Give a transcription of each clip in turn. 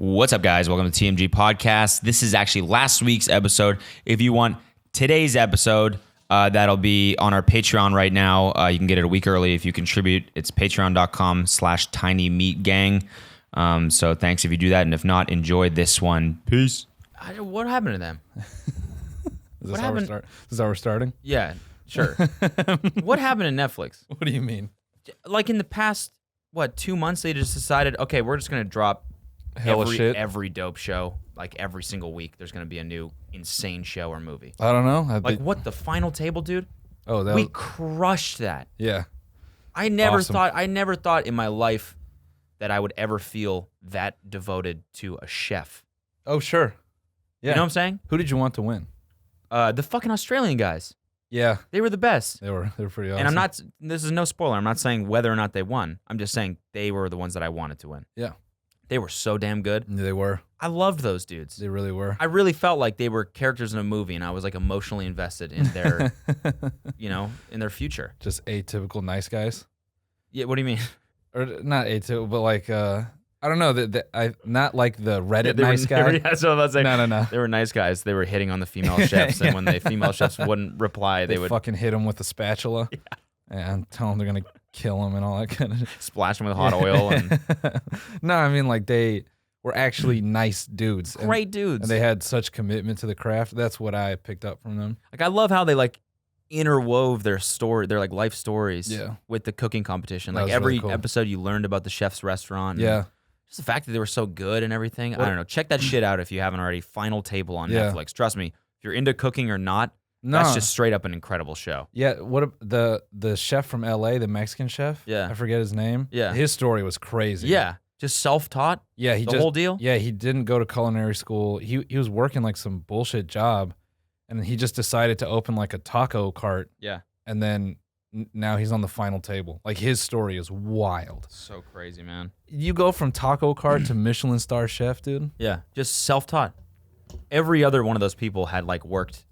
What's up, guys? Welcome to TMG Podcast. This is actually last week's episode. If you want today's episode, that'll be on our Patreon right now. You can get it a week early if you contribute. It's patreon.com/tinymeatgang. So thanks if you do that. And if not, enjoy this one. Peace. What happened to them? Is this how we're starting? Yeah, sure. What happened to Netflix? What do you mean? Like in the past, 2 months, they just decided, okay, we're just going to drop every dope show. Like every single week, there's going to be a new insane show or movie. I don't know. What, The Final Table, dude? Oh, we crushed that. Yeah. I never thought in my life that I would ever feel that devoted to a chef. Oh, sure. Yeah. You know what I'm saying? Who did you want to win? The fucking Australian guys. Yeah. They were the best. They were pretty awesome. And this is no spoiler. I'm not saying whether or not they won. I'm just saying they were the ones that I wanted to win. Yeah. They were so damn good. They were. I loved those dudes. They really were. I really felt like they were characters in a movie, and I was like emotionally invested in their, in their future. Just atypical nice guys. Yeah. What do you mean? Or not atypical, but like I don't know not like the Reddit nice guy. That's what I was saying. No. They were nice guys. They were hitting on the female chefs, and when the female chefs wouldn't reply, they would fucking hit them with a spatula. Yeah. And tell them they're gonna kill them and all that kind of splash them with hot oil. And no, I mean like they were actually nice dudes. Great dudes. And they had such commitment to the craft. That's what I picked up from them. Like I love how they like interwove their like life stories with the cooking competition. Like every really cool episode you learned about the chef's restaurant. Yeah. Just the fact that they were so good and everything. I don't know. Check that shit out if you haven't already. Final Table on Netflix. Trust me, if you're into cooking or not, that's just straight up an incredible show. Yeah, what the chef from LA, the Mexican chef? Yeah. I forget his name. Yeah. His story was crazy. Yeah. Just self-taught? Yeah, the whole deal? Yeah, he didn't go to culinary school. He was working like some bullshit job, and he just decided to open like a taco cart. Yeah. And then now he's on the Final Table. Like his story is wild. So crazy, man. You go from taco cart to Michelin star chef, dude. Yeah, just self-taught. Every other one of those people had like worked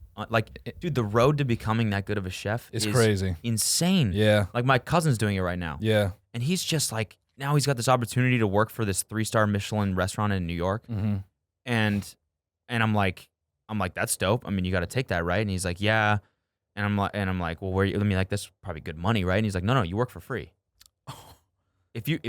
dude, the road to becoming that good of a chef is crazy. Insane. Yeah. Like my cousin's doing it right now. Yeah. And he's just like, now he's got this opportunity to work for this 3-star Michelin restaurant in New York. Mm-hmm. And I'm like, that's dope. I mean, you got to take that, right? And he's like, yeah. And I'm like, well, that's probably good money, right? And he's like, no, you work for free. If you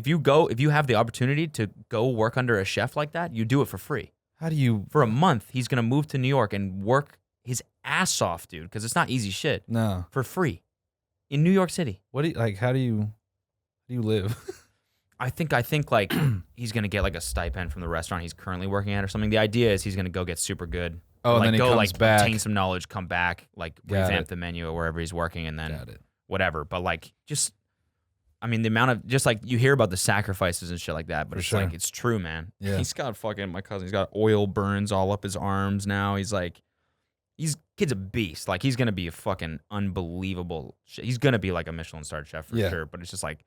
have the opportunity to go work under a chef like that, you do it for free. How do you? For a month, he's going to move to New York and work his ass off, dude, because it's not easy shit. No. For free. In New York City. How do you live? I think like he's gonna get like a stipend from the restaurant he's currently working at or something. The idea is he's gonna go get super good. Oh, and then he comes back, obtain some knowledge, come back, like revamp the menu or wherever he's working, and then whatever. But like, just the amount of just like you hear about the sacrifices and shit like that, but it's like it's true, man. Yeah. He's got my cousin. He's got oil burns all up his arms now. Kid's a beast. Like he's gonna be a fucking unbelievable. He's gonna be like a Michelin star chef for sure. But it's just like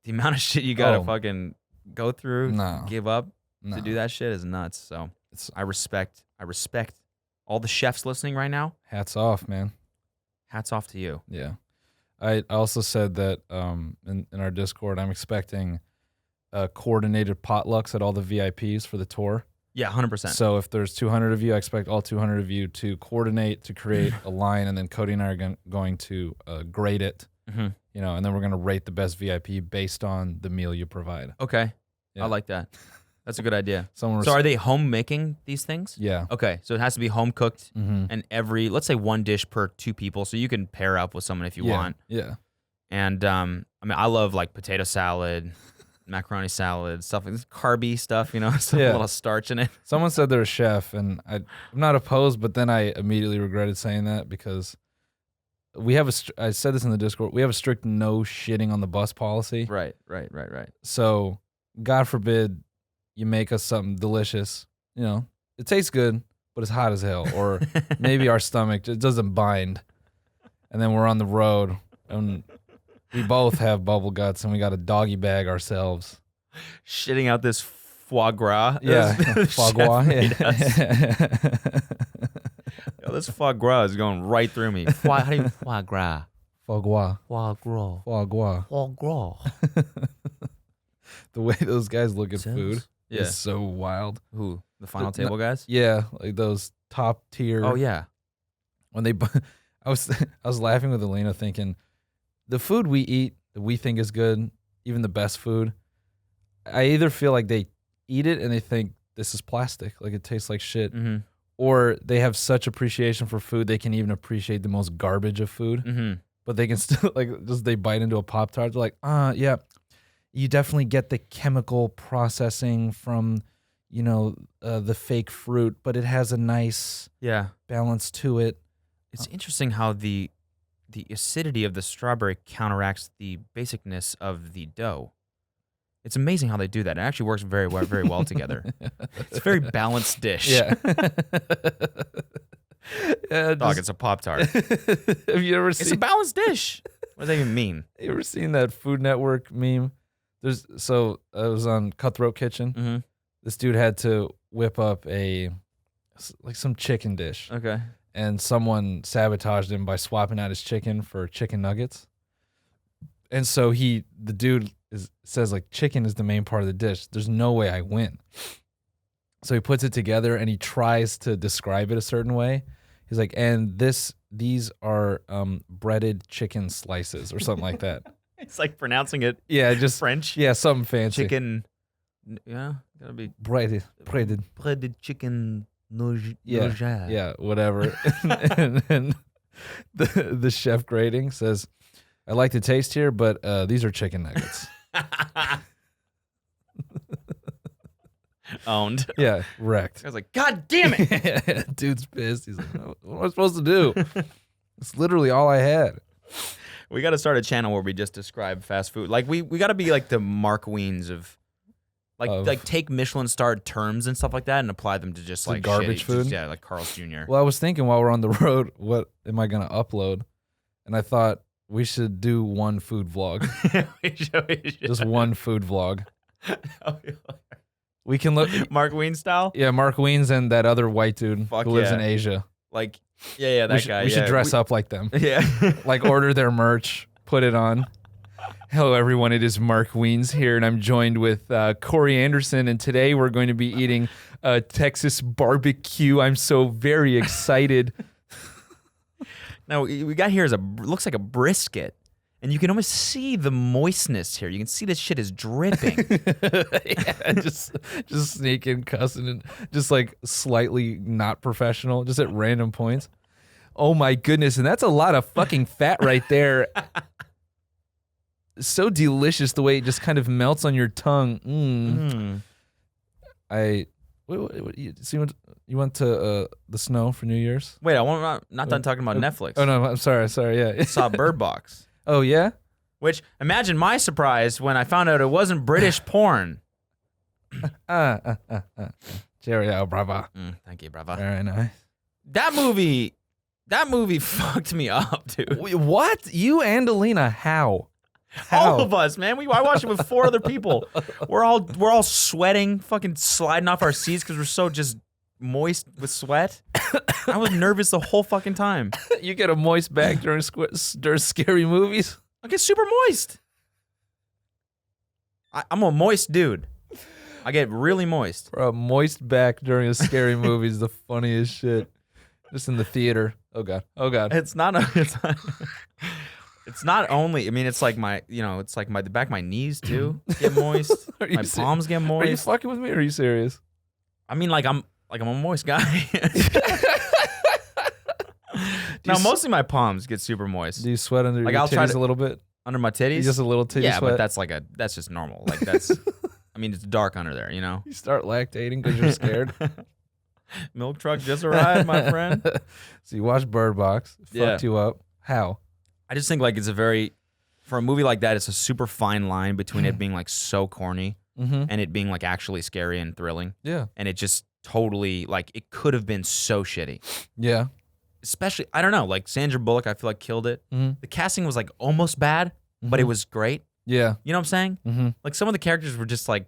the amount of shit you gotta fucking go through, give up to do that shit is nuts. So I respect all the chefs listening right now. Hats off, man. Hats off to you. Yeah. I also said that in our Discord, I'm expecting coordinated potlucks at all the VIPs for the tour. Yeah, 100%. So if there's 200 of you, I expect all 200 of you to coordinate to create a line, and then Cody and I are going to grade it, and then we're going to rate the best VIP based on the meal you provide. Okay. Yeah. I like that. That's a good idea. So are they home making these things? Yeah. Okay, so it has to be home cooked, and let's say one dish per 2 people, so you can pair up with someone if you want. Yeah. And I love like potato salad, macaroni salad, stuff like this carby stuff, a little starch in it. Someone said they're a chef, and I'm not opposed, but then I immediately regretted saying that because we have I said this in the Discord, we have a strict no shitting on the bus policy. Right. So God forbid you make us something delicious, it tastes good, but it's hot as hell, or maybe our stomach just doesn't bind, and then we're on the road and we both have bubble guts, and we got to doggy bag ourselves. Shitting out this foie gras. Yeah, foie gras. Yo, this foie gras is going right through me. How do you foie gras? Foie gras. Foie gras. Foie gras. Foie gras. The way those guys look at food. is so wild. Who? The Final Table guys? Yeah, like those top tier. Oh yeah. When they, I was laughing with Elena, thinking the food we eat that we think is good, even the best food, I either feel like they eat it and they think this is plastic, like it tastes like shit, or they have such appreciation for food they can even appreciate the most garbage of food, but they can still like just they bite into a Pop-Tart, they're like, yeah, you definitely get the chemical processing from, you know, the fake fruit, but it has a nice balance to it. It's interesting how the acidity of the strawberry counteracts the basicness of the dough. It's amazing how they do that. It actually works very well together. It's a very balanced dish. Yeah. Dog, it's a Pop-Tart. Have you ever seen? It's a balanced dish. What does that even mean? You ever seen that Food Network meme? It was on Cutthroat Kitchen. This dude had to whip up some chicken dish. Okay. And someone sabotaged him by swapping out his chicken for chicken nuggets. And so the dude says like chicken is the main part of the dish. There's no way I win. So he puts it together and he tries to describe it a certain way. He's like, and these are breaded chicken slices or something like that. It's like pronouncing it. Yeah, just French. Yeah, something fancy. Chicken. Yeah, gotta be breaded chicken. Yeah, whatever. and the chef grading says, I like the taste here, but these are chicken nuggets. Owned. Yeah, wrecked. I was like, God damn it. Dude's pissed. He's like, what am I supposed to do? It's literally all I had. We got to start a channel where we just describe fast food. Like we got to be like the Mark Wiens of like take Michelin-starred terms and stuff like that and apply them to just like garbage food. Yeah, like Carl's Jr. Well, I was thinking while we're on the road, what am I gonna upload? And I thought we should do one food vlog. we should. Just one food vlog. We can look Mark Wien style. Yeah, Mark Wiens and that other white dude who lives in Asia. Like, that guy. We should dress up like them. Yeah. Like order their merch, put it on. Hello, everyone. It is Mark Wiens here, and I'm joined with Corey Anderson, and today we're going to be eating Texas barbecue. I'm so very excited. Now, we got here looks like a brisket, and you can almost see the moistness here. You can see this shit is dripping. Yeah, just sneaking, cussing, and just like slightly not professional, just at random points. Oh my goodness, and that's a lot of fucking fat right there. So delicious the way it just kind of melts on your tongue. You went to the snow for New Year's? Wait, I'm not done talking about Netflix. Oh no, I'm sorry. Yeah, I saw Bird Box. Oh yeah. Which imagine my surprise when I found out it wasn't British porn. Cheerio, brava. Thank you, brava. Very nice. That movie fucked me up, dude. Wait, what? You and Alina? How? All of us, man. I watched it with 4 other people. We're all sweating, fucking sliding off our seats because we're so just moist with sweat. I was nervous the whole fucking time. You get a moist back during scary movies? I get super moist. I'm a moist dude. I get really moist. Bro, a moist back during a scary movie is the funniest shit. Just in the theater. Oh god. It's not only. I mean, it's like the back of my knees too get moist. My palms get moist. Are you fucking with me? Or are you serious? I mean, I'm a moist guy. Now, mostly my palms get super moist. Do you sweat under your titties a little bit? Under my titties? Just a little titty sweat? Yeah, but that's just normal. Like that's. I mean, it's dark under there, you know. You start lactating because you're scared. Milk truck just arrived, my friend. So you watch Bird Box. Fucked you up. How? I just think like for a movie like that, it's a super fine line between it being like so corny and it being like actually scary and thrilling. Yeah. And it just totally like it could have been so shitty. Yeah. Especially, I don't know, like Sandra Bullock, I feel like killed it. The casting was like almost bad, but it was great. Yeah. You know what I'm saying? Like some of the characters were just like,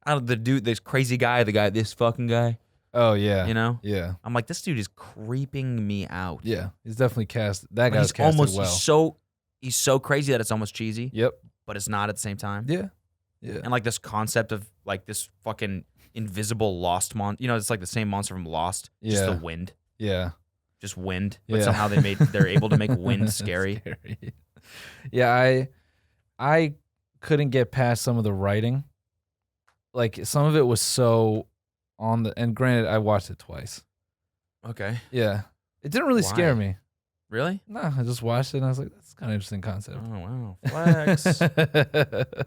I don't know, the dude, this crazy guy, this fucking guy. Oh yeah. You know? Yeah. I'm like, this dude is creeping me out. Yeah. He's definitely cast. That guy's casted well. He's so crazy that it's almost cheesy. Yep. But it's not at the same time. Yeah. Yeah. And like this concept of like this fucking invisible lost monster. You know, it's like the same monster from Lost. Just the wind. Yeah. Just wind. But somehow they're able to make wind scary. Yeah, I couldn't get past some of the writing. Like some of it was so on the, and granted, I watched it twice. Okay. Yeah. It didn't really scare me. Really? No, I just watched it and I was like, that's kind of interesting concept. Oh, wow. Flex.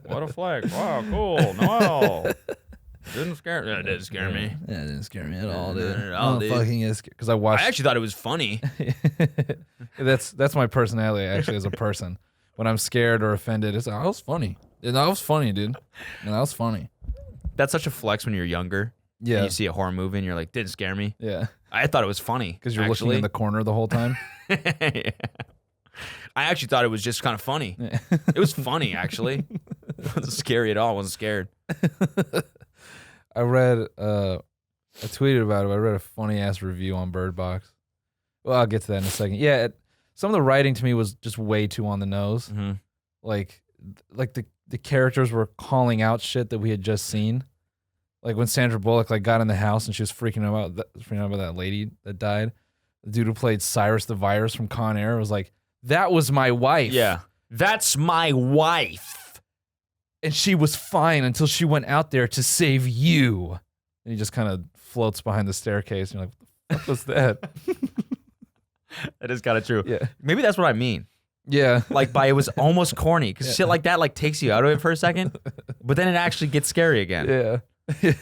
What a flex. Wow, cool. Noel. Didn't scare me. That didn't scare me. Yeah, it didn't scare me at all, dude. Not at all, dude. Fucking is because I watched. I actually thought it was funny. That's my personality actually as a person. When I'm scared or offended, it's like, oh, that was funny. Yeah, that was funny, dude. And that was funny. That's such a flex when you're younger. Yeah. And you see a horror movie and you're like, didn't scare me. Yeah. I thought it was funny. Because you're looking in the corner the whole time. Yeah. I actually thought it was just kind of funny. Yeah. It was funny, actually. It wasn't scary at all. I wasn't scared. I tweeted about it. I read a funny ass review on Bird Box. Well, I'll get to that in a second. Yeah, some of the writing to me was just way too on the nose. Mm-hmm. Like the characters were calling out shit that we had just seen. Like when Sandra Bullock got in the house and she was freaking out about that lady that died. The dude who played Cyrus the Virus from Con Air was like, "That was my wife." Yeah, that's my wife. And she was fine until she went out there to save you. And he just kind of floats behind the staircase. And you're like, what the fuck was that? That is kind of true. Yeah. Maybe that's what I mean. Yeah. It was almost corny because shit like that takes you out of it for a second, but then it actually gets scary again. Yeah.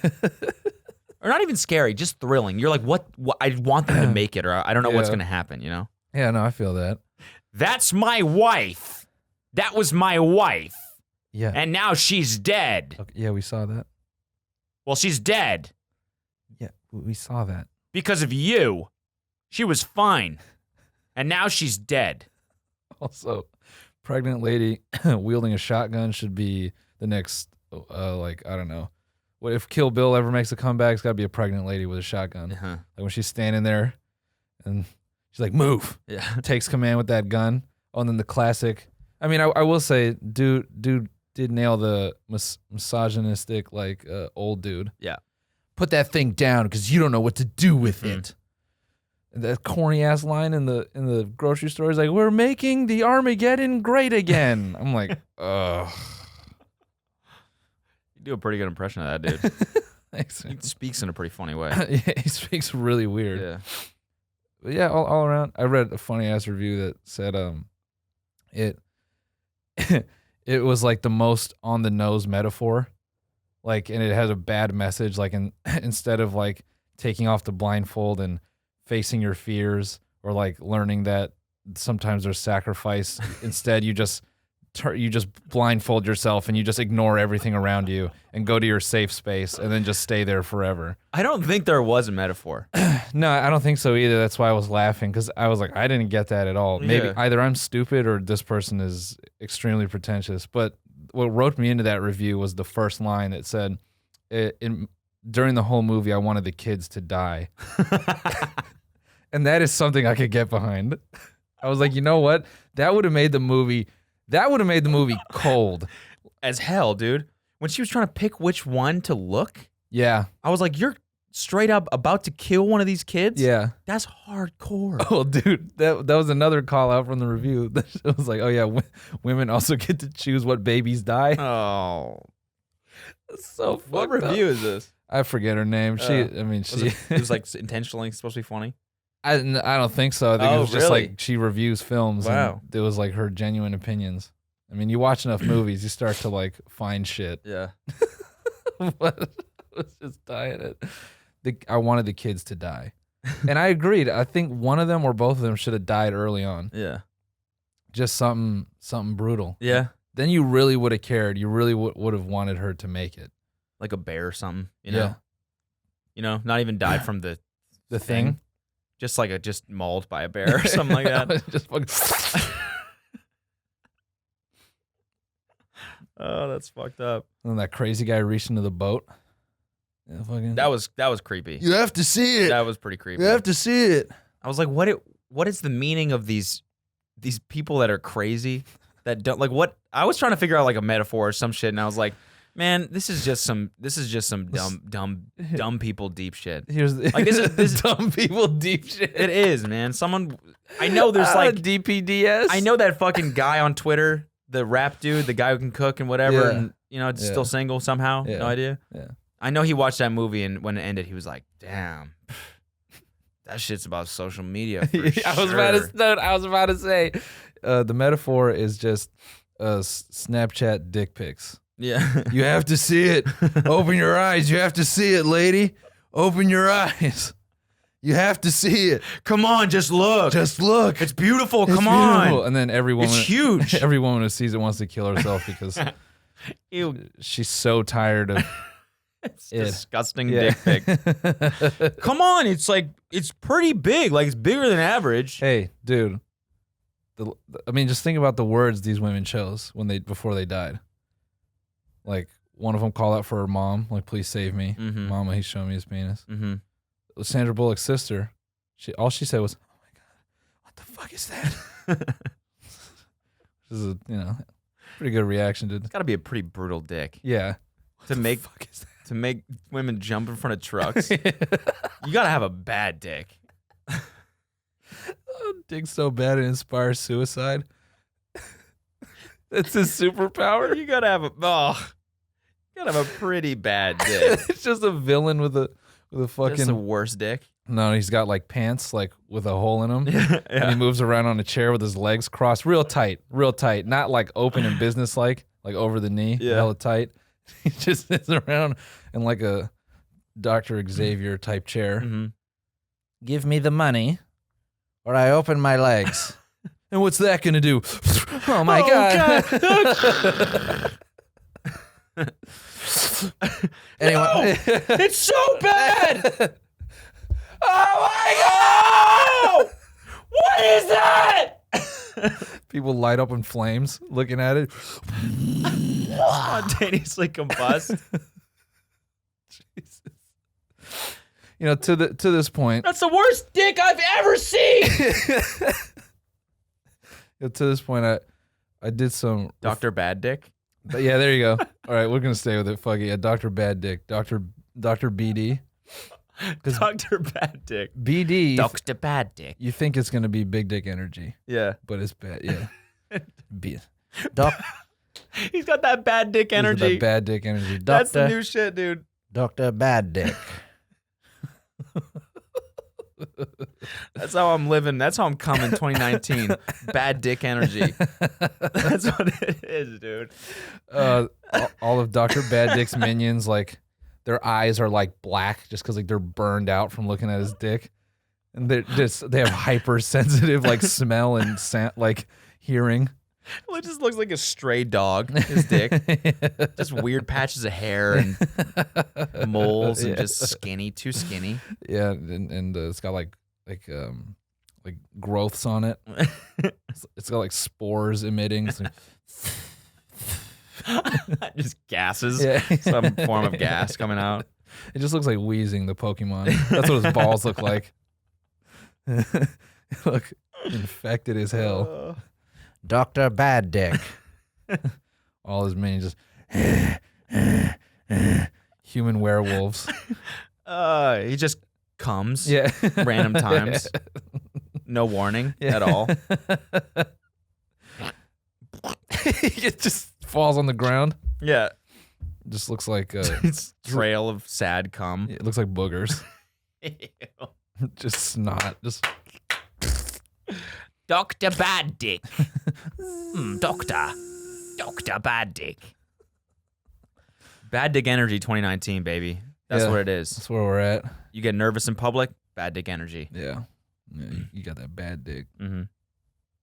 Or not even scary, just thrilling. You're like, what? I want them to make it, or I don't know what's going to happen, you know? Yeah, no, I feel that. That's my wife. That was my wife. Yeah. And now she's dead. Okay, yeah, we saw that. Well, she's dead. Yeah, we saw that. Because of you. She was fine. And now she's dead. Also, pregnant lady wielding a shotgun should be the next, I don't know. What if Kill Bill ever makes a comeback? It's got to be a pregnant lady with a shotgun. Uh-huh. Like when she's standing there and she's like, move. Yeah. Takes command with that gun. Oh, and then the classic. I mean, I will say, dude did nail the misogynistic, old dude. Yeah. Put that thing down because you don't know what to do with it. And that corny ass line in the grocery store is like, we're making the Armageddon great again. I'm like, ugh. You do a pretty good impression of that, dude. Thanks. He speaks in a pretty funny way. Yeah, he speaks really weird. Yeah. But yeah, all around. I read a funny ass review that said it it was like the most on the nose metaphor. And it has a bad message. Instead of taking off the blindfold and facing your fears or learning that sometimes there's sacrifice, instead you just blindfold yourself and you just ignore everything around you and go to your safe space and then just stay there forever. I don't think there was a metaphor. No, I don't think so either. That's why I was laughing, because I was like, I didn't get that at all. Maybe either I'm stupid or this person is extremely pretentious. But what wrote me into that review was the first line that said, during the whole movie, I wanted the kids to die. And that is something I could get behind. I was like, you know what? That would have made the movie cold as hell, dude. When she was trying to pick which one to look, yeah, I was like, you're straight up about to kill one of these kids? Yeah. That's hardcore. Oh, dude, that was another call out from the review. It was like, oh yeah, women also get to choose what babies die. Oh. That's so what fucked review up. is this? I forget her name. It was intentionally supposed to be funny? I don't think so. I think it was just really? she reviews films. Wow. And it was her genuine opinions. I mean, you watch enough movies, you start to find shit. Yeah. But I was just dying it. I wanted the kids to die. And I agreed. I think one of them or both of them should have died early on. Yeah. Just something brutal. Yeah. Then you really would have cared. You really would have wanted her to make it. Like a bear or something, you know? Yeah. You know, not even die from the thing. Just just mauled by a bear or something like that. Just fucking Oh, that's fucked up. And that crazy guy reached into the boat. Yeah, fucking. That was creepy. You have to see it. That was pretty creepy. You have to see it. I was like, what is the meaning of these people that are crazy that don't what? I was trying to figure out a metaphor or some shit, and I was like, Man, this is just some dumb people deep shit. Here's the, Like this dumb people deep shit. It is, man. Someone I know there's like DPDS. I know that fucking guy on Twitter, the rap dude, the guy who can cook and whatever, Yeah. and still single somehow. Yeah. No idea. Yeah. I know he watched that movie and when it ended, he was like, "Damn, that shit's about social media." For sure. I was about to say, the metaphor is just Snapchat dick pics. Yeah. You have to see it. Open your eyes. You have to see it, lady. Open your eyes. You have to see it. Come on, just look. Just look. It's beautiful. It's Come beautiful. on. And then every woman, It's huge. every woman who sees it wants to kill herself because Ew. she's so tired of It's it. disgusting Yeah. dick pic. Come on, it's pretty big. Like it's bigger than average. Hey, dude. I mean, just think about the words these women chose before they died. Like one of them called out for her mom, like, "Please save me, Mhm. Mama. He's showing me his penis." Mm-hmm. Sandra Bullock's sister, all she said was, "Oh my god, what the fuck is that?" This is a pretty good reaction, dude. It's got to be a pretty brutal dick Yeah. to make Fuck is to make women jump in front of trucks. You got to have a bad dick. Dick so bad it inspires suicide. That's his superpower. You got to have a pretty bad dick. It's just a villain with a That's fucking the worst dick. No, he's got like pants like with a hole in them. Yeah. And he moves around on a chair with his legs crossed, real tight, not like open and business like over the knee, Yeah. hella tight. He just sits around in like a Dr. Xavier type chair. Mm-hmm. Give me the money, or I open my legs. And what's that gonna do? Oh my god! Anyway, It's so bad. Oh my god! What is that? people light up in flames looking at it. Spontaneously combust. Jesus. To this point, That's the worst dick I've ever seen. to this point, I did some Dr. Bad Dick. Yeah, there you go. All right, we're gonna stay with it. Fuck it. Yeah, Dr. Bad Dick, Dr. BD. Dr. Bad Dick. BD. Dr. Bad Dick. You think it's gonna be big dick energy, Yeah. but it's bad. Yeah. He's got that bad dick energy. That bad dick energy. That's the new shit, dude. Dr. Bad Dick. That's how I'm living. That's how I'm coming 2019. Bad dick energy. That's what it is, dude. All of Dr. Bad Dick's minions, like their eyes are like black just because like they're burned out from looking at his dick, and they have hypersensitive like smell and like hearing. Well, it just looks like a stray dog. His dick, just weird patches of hair and moles, and just skinny, too skinny. Yeah, and it's got like growths on it. It's got like spores emitting. It's like, Just gases. yeah. Some form of gas coming out. It just looks like wheezing the Pokemon. That's what his balls look like. Look infected as hell. Dr. Bad Dick. All his minions just human werewolves. He just comes Yeah. random times. No warning at all. It just falls on the ground. Yeah. Just looks like It's trail of sad cum. it looks like boogers. Just snot. Just Dr. Bad Dick. Doctor Bad Dick. Bad Dick Energy 2019, baby. That's Yeah. what it is. that's where we're at. You get nervous in public, bad dick energy. Yeah. You got that bad dick. Mm-hmm.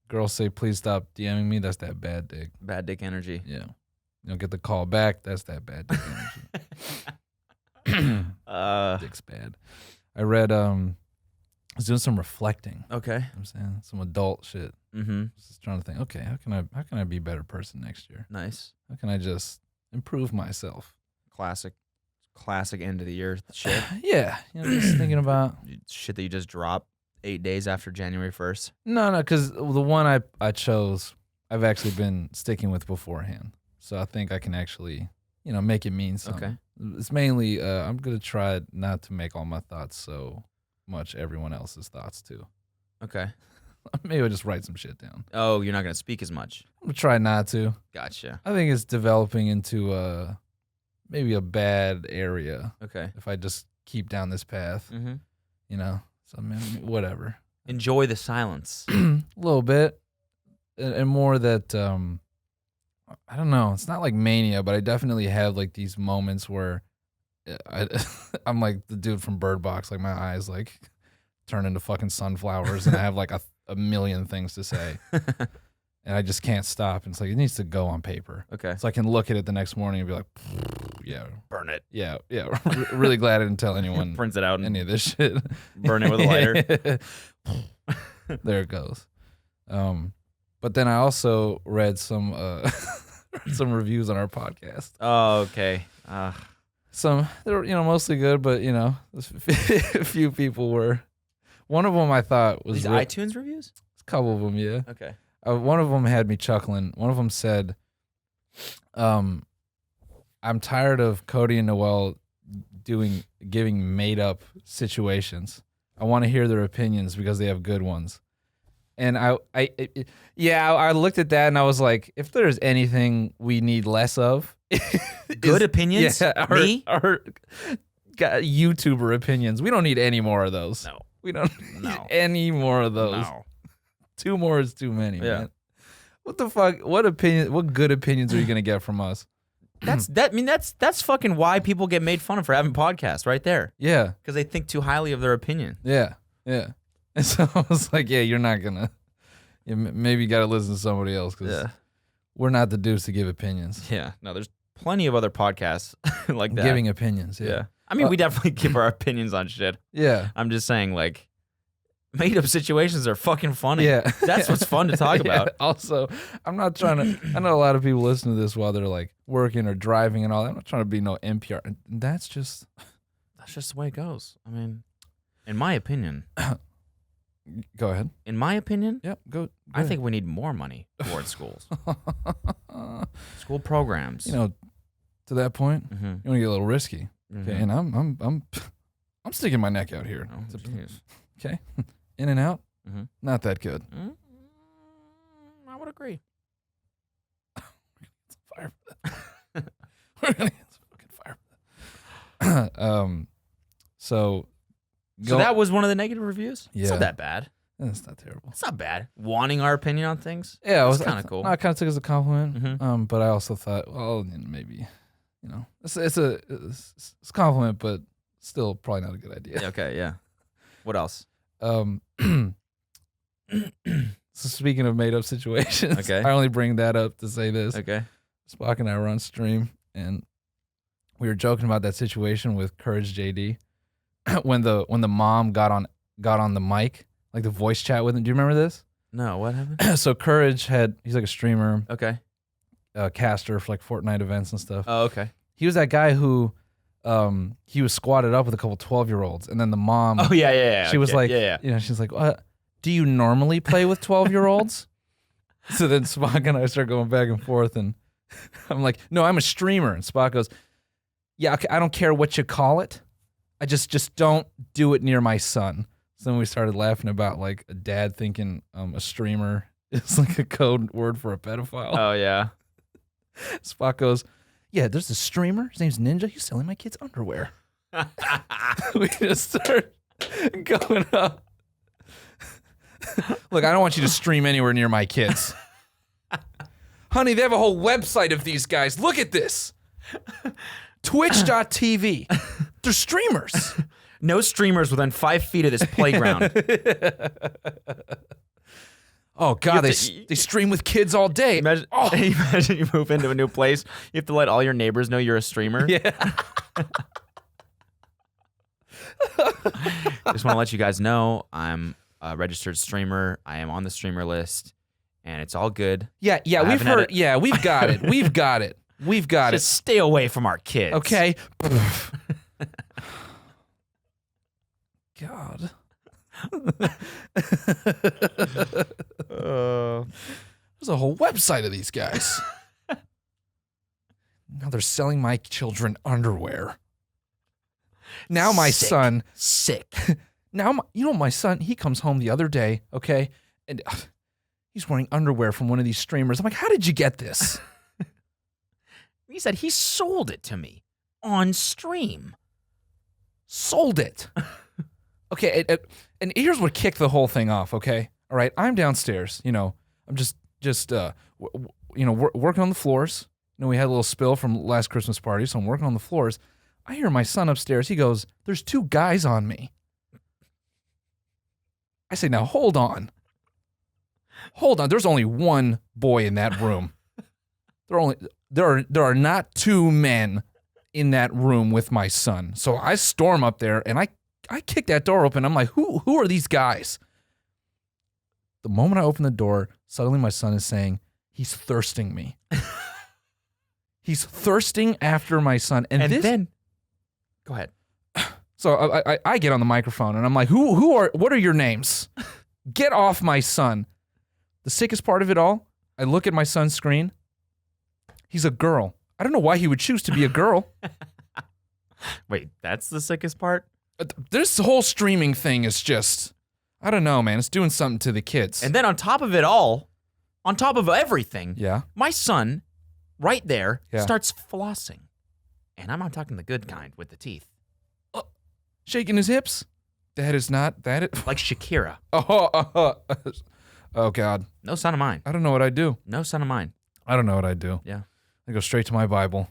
Girls say, please stop DMing me. That's that bad dick. Bad dick energy. Yeah. You don't get the call back. That's that bad dick energy. Dick's bad. I read, I was doing some reflecting. Okay. You know what I'm saying? Some adult shit. Mm-hmm. Just trying to think, okay, how can I be a better person next year? Nice. How can I just improve myself? Classic end of the year shit. Yeah. Just thinking about. Shit that you just dropped 8 days after January 1st. No, because the one I chose, I've actually been sticking with beforehand. So I think I can actually make it mean something. Okay. It's mainly I'm gonna try not to make all my thoughts so much everyone else's thoughts too. Okay. Maybe I'll just write some shit down. Oh, you're not gonna speak as much. I'm gonna try not to. Gotcha. I think it's developing into maybe a bad area Okay. if I just keep down this path. Mm-hmm. So whatever. Enjoy the silence. A little bit, and more that I don't know. It's not like mania, but I definitely have like these moments where I'm like the dude from Bird Box. Like my eyes like turn into fucking sunflowers, and I have like a million things to say, and I just can't stop. And it's like it needs to go on paper, Okay. so I can look at it the next morning and be like, yeah, Burn it. yeah. Really glad I didn't tell anyone Prints it out and any of this shit. burn it with a lighter. There it goes. But then I also read some some reviews on our podcast. Oh, okay. Some they were mostly good, but a few people were. One of them I thought was These iTunes reviews? a couple of them, yeah. Okay. One of them had me chuckling. One of them said, "I'm tired of CODY and NOEL giving made up situations. I want to hear their opinions because they have good ones." And I looked at that and I was like, if there's anything we need less of, Good opinions? Yeah, Me? our YouTuber opinions. We don't need any more of those. No. We don't No. need any more of those. No. 2 more is too many, Yeah. man. What the fuck? What good opinions are you gonna get from us? That's fucking why people get made fun of for having podcasts right there. Yeah. Because they think too highly of their opinion. Yeah. And so I was like, yeah, you're not gonna. Maybe you gotta listen to somebody else because we're not the dudes to give opinions. Yeah. No, there's plenty of other podcasts like that. Giving opinions. Yeah. I mean, we definitely give our opinions on shit. Yeah. I'm just saying, like, made up situations are fucking funny. Yeah. That's what's fun to talk about. Also, I'm not trying to. I know a lot of people listen to this while they're like working or driving and all that. I'm not trying to be no NPR. That's just the way it goes. I mean, in my opinion. Go ahead. In my opinion, Yep. Go I ahead. think we need more money towards schools. School programs. To that point, Mm-hmm. you want to get a little risky. Okay, and I'm sticking my neck out here. Oh, jeez. Okay, in and out, Mhm. not that good. I would agree. Fire for that. We're gonna get some fucking fire for that. So that was one of the negative reviews? It's Yeah. not that bad. That's not terrible. It's not bad. Wanting our opinion on things? Yeah, it was kind of cool. I kind of took it as a compliment. Mhm. But I also thought, well, maybe, it's a compliment, but still probably not a good idea. Yeah, okay, yeah. What else? So speaking of made up situations, Okay. I only bring that up to say this. Okay. Spock and I were on stream, and we were joking about that situation with Courage JD when the mom got on the mic, like the voice chat with him. Do you remember this? No, what happened? So Courage he's like a streamer, Okay. caster for like Fortnite events and stuff. Oh, okay. He was that guy who he was squatted up with a couple 12-year-olds, and then the mom, Oh, yeah. she was okay. like, Yeah. she's like, what? Do you normally play with 12-year-olds? So then Spock and I start going back and forth, and I'm like, no, I'm a streamer. And Spock goes, yeah, okay, I don't care what you call it. I just don't do it near my son. So then we started laughing about like a dad thinking a streamer is like a code word for a pedophile. Oh, yeah. Spock goes, yeah, there's a streamer. His name's Ninja. He's selling my kids underwear. We just start going up. Look, I don't want you to stream anywhere near my kids. Honey, they have a whole website of these guys. Look at this. Twitch.tv. They're streamers. No streamers within 5 feet of this playground. Oh, God, You they have they stream with kids all day. Imagine, imagine you move into a new place. You have to let all your neighbors know you're a streamer. Yeah. Just want to let you guys know I'm a registered streamer. I am on the streamer list, and it's all good. Yeah, I we've haven't had heard. it. Yeah, we've got it. We've got it. We've got Just stay away from our kids. it. Okay. God. There's a whole website of these guys. Now they're selling my children underwear. Now my son, sick. now my son, he comes home the other day, okay, and he's wearing underwear from one of these streamers. I'm like, how did you get this? He said he sold it to me on stream. Sold it. Okay, and here's what kicked the whole thing off, okay? All right, I'm downstairs, I'm just working on the floors. We had a little spill from last Christmas party, so I'm working on the floors. I hear my son upstairs. He goes, "There's 2 guys on me." I say, "Now hold on. Hold on. There's only one boy in that room. There are not 2 men in that room with my son." So I storm up there and I kick that door open. I'm like, who are these guys? The moment I open the door, suddenly my son is saying, he's thirsting me. He's thirsting after my son. And then, go ahead. So I get on the microphone and I'm like, what are your names? Get off my son. The sickest part of it all, I look at my son's screen. He's a girl. I don't know why he would choose to be a girl. Wait, that's the sickest part? This whole streaming thing is just, I don't know, man. It's doing something to the kids. And then on top of it all, on top of everything, yeah, my son, right there, Yeah. starts flossing. And I'm not talking the good kind with the teeth. shaking his hips. That is not that. Like Shakira. Oh God. No son of mine. I don't know what I do. No son of mine. I don't know what I do. Yeah. I go straight to my Bible.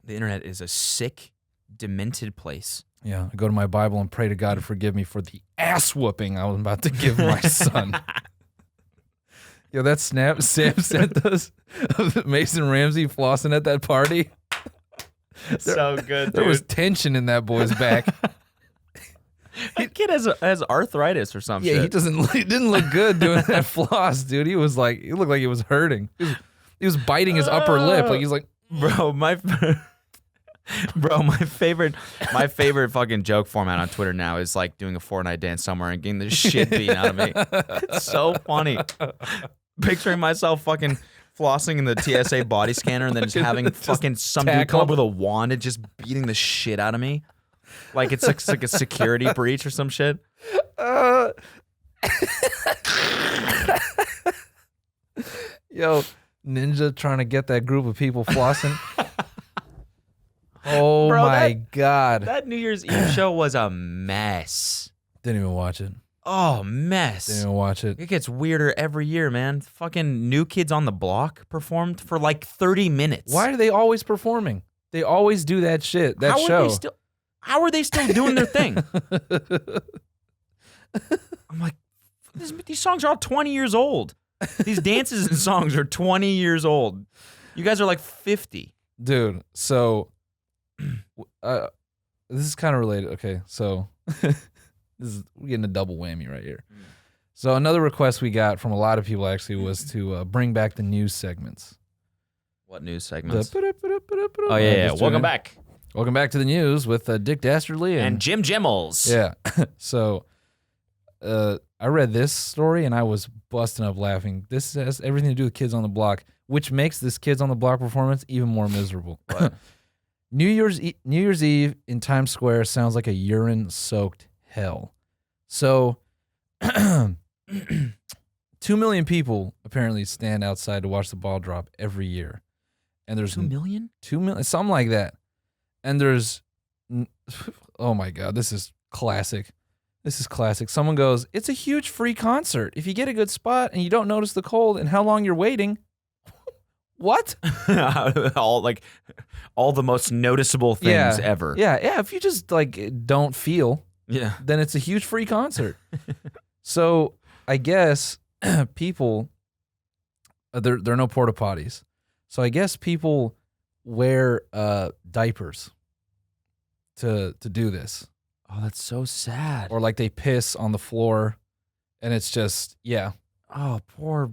The internet is a sick, demented place. Yeah, I go to my Bible and pray to God to forgive me for the ass whooping I was about to give my son. Yo, that snap Sam sent us of Mason Ramsey flossing at that party. So good, dude. There was tension in that boy's back. That kid has arthritis or something. Yeah, he didn't look good doing that floss, dude. He looked like he was hurting. He was biting his upper lip, like he's like, bro, my favorite fucking joke format on Twitter now is like doing a Fortnite dance somewhere and getting the shit beaten out of me. It's so funny. Picturing myself fucking flossing in the TSA body scanner and then just having fucking some dude come up with a wand and just beating the shit out of me. Like it's like a security breach or some shit. Yo, Ninja trying to get that group of people flossing. Oh, Bro, my God. That New Year's Eve show was a mess. Didn't even watch it. Oh, mess. Didn't even watch it. It gets weirder every year, man. Fucking New Kids on the Block performed for like 30 minutes. Why are they always performing? They always do that shit, that show. How are they still doing their thing? I'm like, these songs are all 20 years old. These dances and songs are 20 years old. You guys are like 50. Dude, so this is kind of related. Okay, so we're getting a double whammy right here. So another request we got from a lot of people actually was to bring back the news segments. What news segments? Oh yeah. Welcome back. Welcome back to the news with Dick Dastardly and Jim Jimmels. Yeah. So I read this story and I was busting up laughing. This has everything to do with Kids on the Block, which makes this Kids on the Block performance even more miserable. New Year's Eve in Times Square sounds like a urine-soaked hell. So 2 million people apparently stand outside to watch the ball drop every year. And there's 2 million? 2 million, something like that. And there's, oh my God, this is classic. This is classic. Someone goes, it's a huge free concert. If you get a good spot and you don't notice the cold and how long you're waiting, what? all the most noticeable things ever. Yeah. If you just like don't feel, then it's a huge free concert. So I guess people, there are no porta potties. So I guess people wear diapers to do this. Oh, that's so sad. Or like they piss on the floor and it's just, yeah. Oh, poor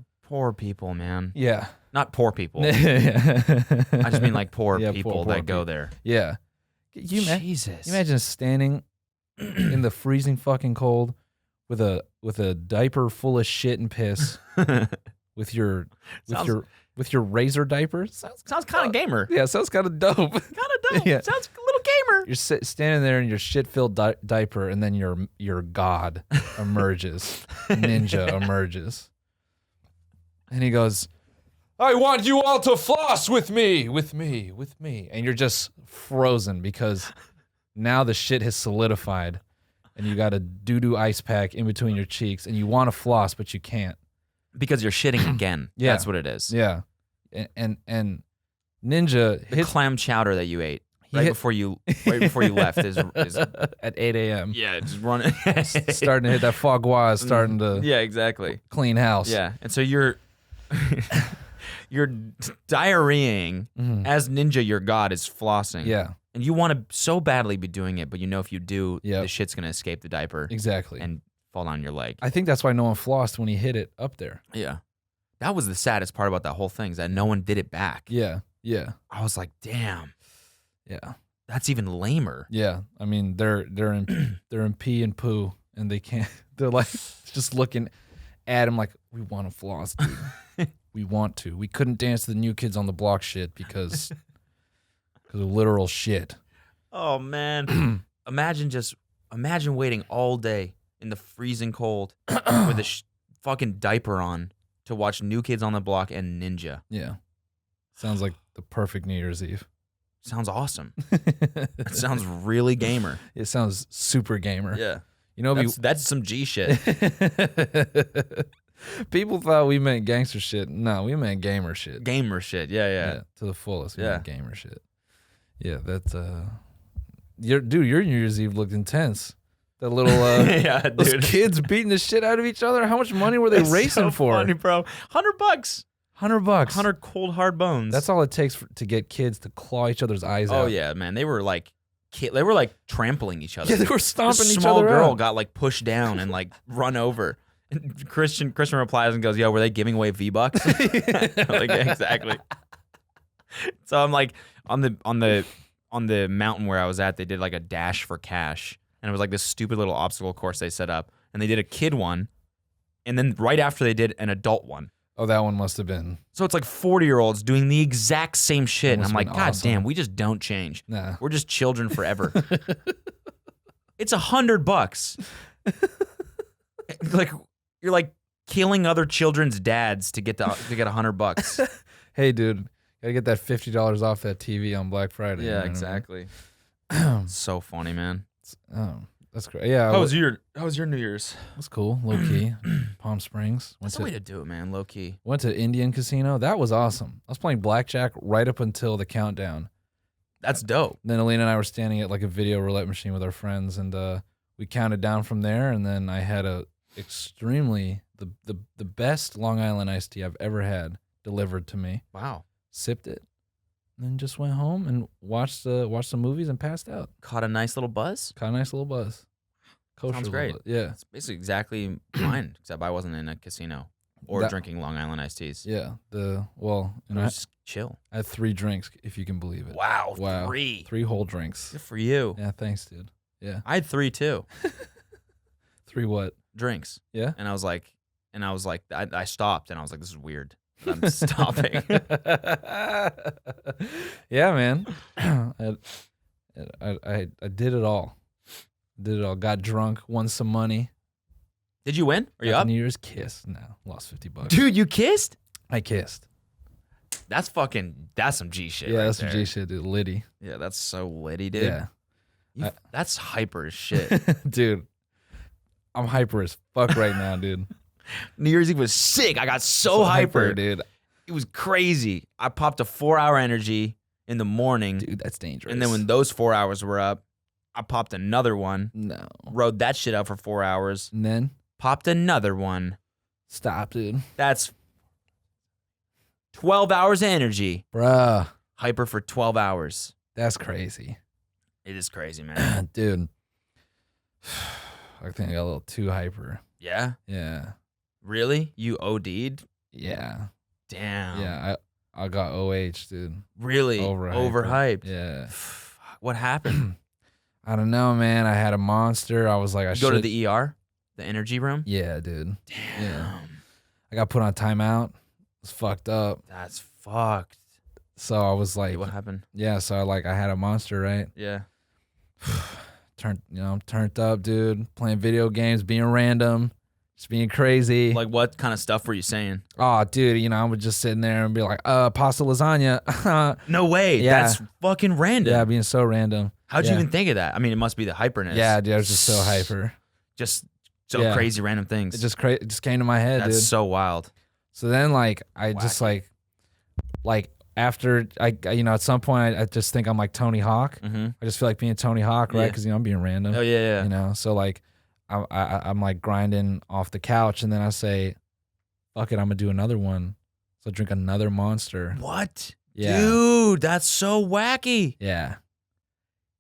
people, man. Yeah. Not poor people. I just mean like poor people that go there. Yeah. Jesus. You imagine standing in the freezing fucking cold with a diaper full of shit and piss with your with your razor diaper. Sounds kind of gamer. Yeah, sounds kind of dope. Kind of dope. Yeah. Sounds a little gamer. You're standing there in your shit-filled diaper, and then your god emerges. Ninja emerges. And he goes, I want you all to floss with me. And you're just frozen because now the shit has solidified and you got a doo-doo ice pack in between your cheeks and you want to floss, but you can't. Because you're shitting again. Yeah. That's what it is. Yeah. And Ninja The clam chowder that you ate before you left is at 8 a.m. Yeah, just running. starting to hit that foie gras, starting to Yeah, exactly. clean house. Yeah. And so you're diarrheaing as Ninja, your god, is flossing. Yeah. And you want to so badly be doing it, but you know if you do, Yep. the shit's going to escape the diaper Exactly. and fall down your leg. I think that's why no one flossed when he hit it up there. Yeah. That was the saddest part about that whole thing is that no one did it back. Yeah. Yeah. I was like, damn, Yeah. that's even lamer. Yeah. I mean, they're in pee and poo, and they can't. They're like just looking at him like, we want to floss, dude. We want to. We couldn't dance to the New Kids on the Block shit because of literal shit. Oh man. Imagine waiting all day in the freezing cold with a fucking diaper on to watch New Kids on the Block and Ninja. Yeah. Sounds like the perfect New Year's Eve. Sounds awesome. It sounds really gamer. It sounds super gamer. Yeah. You know, That's some G shit. people thought we meant gangster shit. No, we meant gamer shit. Gamer shit. Yeah. To the fullest. We Yeah. meant gamer shit. Yeah, that's your New Year's Eve looked intense. That little Yeah, those dude. kids beating the shit out of each other. How much money were they That's racing so for? funny, bro. $100. $100. 100 cold hard bones. That's all it takes to get kids to claw each other's eyes out. Oh yeah, man. They were like trampling each other. Yeah, they were stomping This each small other girl out. got like pushed down and like run over. And Christian replies and goes, "Yo, were they giving away V-Bucks?" Like exactly. So I'm like on the mountain where I was at, they did like a dash for cash, and it was like this stupid little obstacle course they set up, and they did a kid one, and then right after they did an adult one. Oh, that one must have been. So it's like 40-year-olds doing the exact same shit, and must I'm like, have God been awesome. damn, we just don't change. Nah. We're just children forever. It's $100. Like you're like killing other children's dads to get $100. Hey, dude, gotta get that $50 off that TV on Black Friday. you know Yeah, what I mean? exactly. So funny, man. Oh, that's great. Yeah, How was your New Year's? it was cool. Low key, Palm Springs. That's the way to do it, man. Low key. Went to Indian Casino. That was awesome. I was playing blackjack right up until the countdown. That's dope. Then Alina and I were standing at like a video roulette machine with our friends, and we counted down from there. And then I had extremely the best Long Island iced tea I've ever had delivered to me. Wow. Sipped it, and then just went home and watched some movies and passed out. Caught a nice little buzz. Caught a nice little buzz. Kosher Sounds little great. buzz. Yeah, It's basically exactly mine, except I wasn't in a casino or That- drinking Long Island iced teas. yeah. It And I was just chill. had 3 drinks, if you can believe it. Wow. Wow. 3. 3 whole drinks. Good for you. Yeah, thanks, dude. Yeah. I had 3 too. 3 what? Drinks. Yeah. And I was like, I stopped and I was like, this is weird. I'm stopping. Yeah, man. I did it all. Did it all. Got drunk, won some money. Did you win? Are you Got up? the New Year's kiss. No, lost $50. Dude, you kissed? I kissed. That's some G shit. Yeah, right that's some there. G shit, dude. Liddy. Yeah, that's so litty, dude. Yeah. That's hyper as shit. Dude, I'm hyper as fuck right now, dude. New Year's Eve was sick. I got so hyper, dude. It was crazy. I popped a 4-hour energy in the morning. Dude, that's dangerous. And then when those 4 hours were up, I popped another one. No. Rode that shit out for 4 hours. And then? Popped another one. Stop, dude. That's 12 hours of energy. Bruh. Hyper for 12 hours. That's crazy. It is crazy, man. Dude. I think I got a little too hyper. Yeah? Yeah. Really? You OD'd? Yeah. Damn. Yeah. I got OH, dude. Really? Overhyped. Overhyped. Yeah. What happened? I don't know, man. I had a monster. I was like, I You should go to the ER? The energy room? Yeah, dude. Damn. Yeah. I got put on timeout. It's fucked up. That's fucked. So I was Wait, like, what happened? yeah. So I had a monster, right? Yeah. Turned up, dude. Playing video games, being random, just being crazy. Like, what kind of stuff were you saying? Oh, dude, I was just sitting there and be like, pasta lasagna. No way. Yeah. That's fucking random. Yeah, being so random. How'd you Yeah. even think of that? I mean, it must be the hyperness. Yeah, dude, I was just so hyper. Just so Yeah. crazy random things. It just came to my head, That's dude. so wild. So then, I just like after at some point, I just think I'm like Tony Hawk. Mm-hmm. I just feel like being Tony Hawk, right? Yeah. Because I'm being random. Oh, yeah, yeah. So like, I'm like grinding off the couch, and then I say, "Fuck it, I'm gonna do another one." So I drink another Monster. What? Yeah. Dude, that's so wacky. Yeah.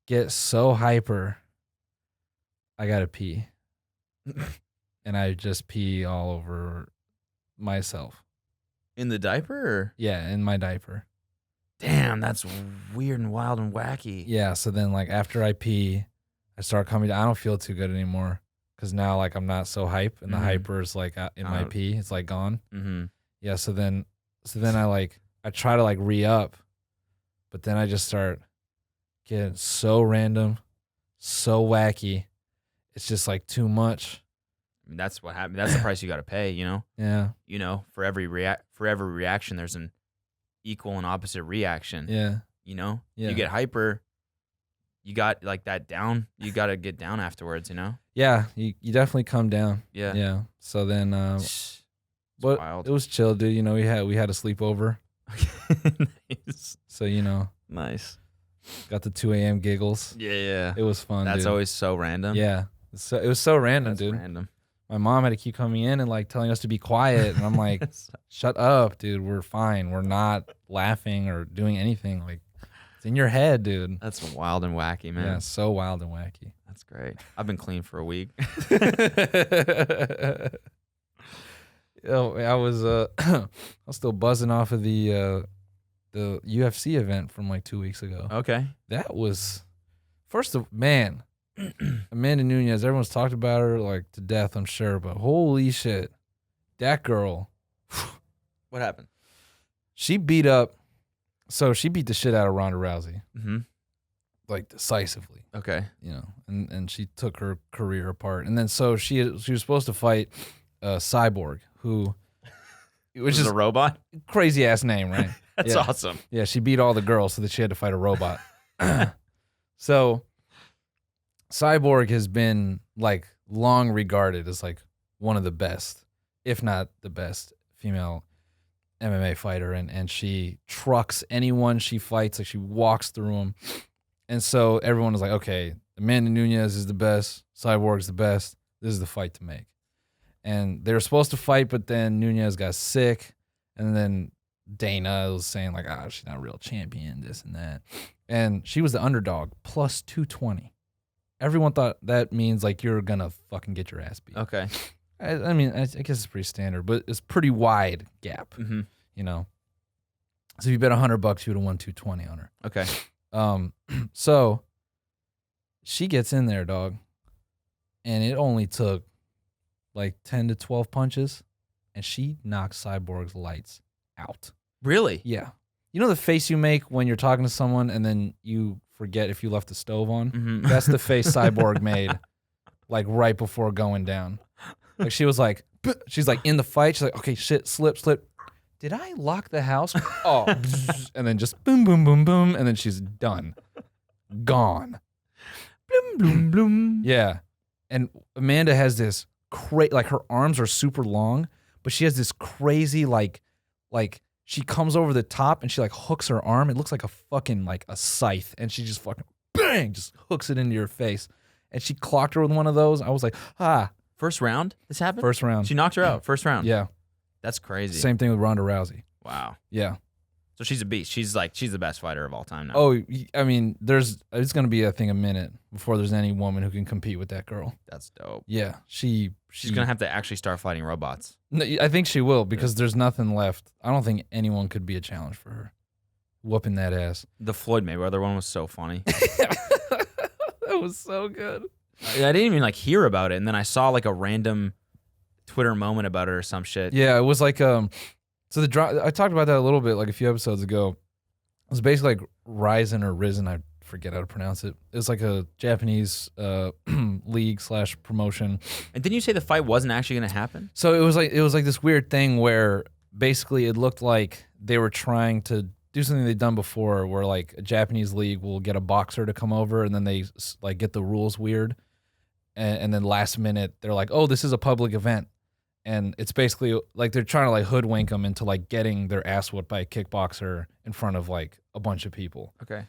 Get so hyper. I gotta pee. And I just pee all over myself. In the diaper? Or? Yeah, in my diaper. Damn, that's weird and wild and wacky. Yeah, so then like after I pee, I start coming down. I don't feel too good anymore because now like I'm not so hype, and the hyper is like in my pee. It's like gone. Mm-hmm. Yeah, so then I try to like re-up, but then I just start getting so random, so wacky. It's just like too much. I mean, that's what happened. That's the price you got to pay, Yeah. For every reaction, there's an equal and opposite reaction. Yeah. Yeah. Yeah. You get hyper, you got like that down. You got to get down afterwards, Yeah, you definitely come down. Yeah. Yeah. So then It's but wild. it was chill, dude. We had a sleepover. Nice. So, Nice. got the 2 a.m. giggles. Yeah. It was fun. That's dude. always so random. Yeah. So it was so random, That's dude. random. My mom had to keep coming in and like telling us to be quiet, and I'm like, "Shut up, dude. We're fine. We're not laughing or doing anything. Like, it's in your head, dude." That's wild and wacky, man. Yeah, so wild and wacky. That's great. I've been clean for a week. I was I was still buzzing off of the UFC event from like 2 weeks ago. Okay. That was man, Amanda Nunes. Everyone's talked about her like to death, I'm sure, but holy shit, that girl. What happened? She beat the shit out of Ronda Rousey, Mm-hmm. like decisively. Okay. And she took her career apart. And then so she was supposed to fight Cyborg, which is a robot? crazy ass name, right? That's Yeah. awesome. Yeah, she beat all the girls so that she had to fight a robot. So Cyborg has been like long regarded as like one of the best, if not the best, female MMA fighter, and she trucks anyone she fights. Like she walks through them. And so everyone was like, okay, Amanda Nunes is the best, Cyborg's the best. This is the fight to make. And they were supposed to fight, but then Nunes got sick, and then Dana was saying like, she's not a real champion, this and that. And she was the underdog, plus 220. Everyone thought that means like you're gonna fucking get your ass beat. Okay. I mean, I guess it's pretty standard, but it's pretty wide gap, Mm-hmm. So if you bet $100, you would have won 220 on her. Okay. So she gets in there, dog, and it only took like 10 to 12 punches, and she knocks Cyborg's lights out. Really? Yeah. You know the face you make when you're talking to someone and then you forget if you left the stove on? Mm-hmm. That's the face Cyborg made, like right before going down. Like she was like, she's like in the fight. She's like, okay, shit, slip. Did I lock the house? Oh, and then just boom, boom, boom, boom, and then she's done, gone. Bloom, bloom, bloom. Yeah, and Amanda has this like her arms are super long, but she has this crazy like she comes over the top and she like hooks her arm. It looks like a fucking like a scythe, and she just fucking bang, just hooks it into your face. And she clocked her with one of those. I was like, First round? This happened? first round. She knocked her out. First round. Yeah, That's crazy. same thing with Ronda Rousey. Wow. Yeah. So she's a beast. She's the best fighter of all time now. Oh, I mean, it's gonna be I think a minute before there's any woman who can compete with that girl. That's dope. Yeah, She's gonna have to actually start fighting robots. No, I think she will because there's nothing left. I don't think anyone could be a challenge for her. Whooping that ass. The Floyd Mayweather one was so funny. That was so good. I didn't even like hear about it, and then I saw like a random Twitter moment about it or some shit. Yeah, it was like So I talked about that a little bit like a few episodes ago. It was basically like Ryzen or Risen. I forget how to pronounce it. It was like a Japanese league / promotion. And didn't you say the fight wasn't actually going to happen? So it was like this weird thing where basically it looked like they were trying to do something they'd done before, where like a Japanese league will get a boxer to come over and then they like get the rules weird, and then last minute they're like, oh, this is a public event. And it's basically like they're trying to like hoodwink them into like getting their ass whooped by a kickboxer in front of like a bunch of people. Okay.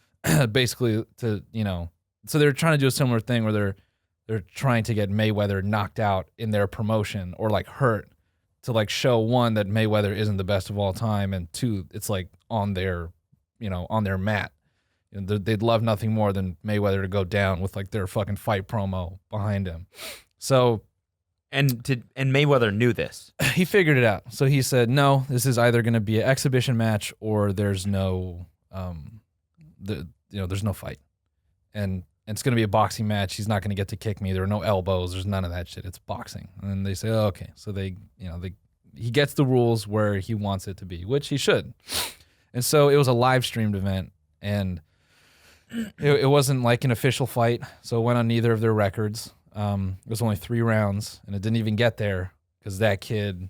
Basically to, so they're trying to do a similar thing where they're trying to get Mayweather knocked out in their promotion or like hurt to like show, one, that Mayweather isn't the best of all time, and two, it's like on their, on their mat. They'd love nothing more than Mayweather to go down with like their fucking fight promo behind him. So And Mayweather knew this. he figured it out. So he said, no, this is either going to be an exhibition match or there's no there's no fight. And it's going to be a boxing match. He's not going to get to kick me. There are no elbows. There's none of that shit. It's boxing. And they say, oh, okay. So he gets the rules where he wants it to be, which he should. And so it was a live streamed event, and it wasn't like an official fight. So it went on neither of their records. It was only 3 rounds, and it didn't even get there because that kid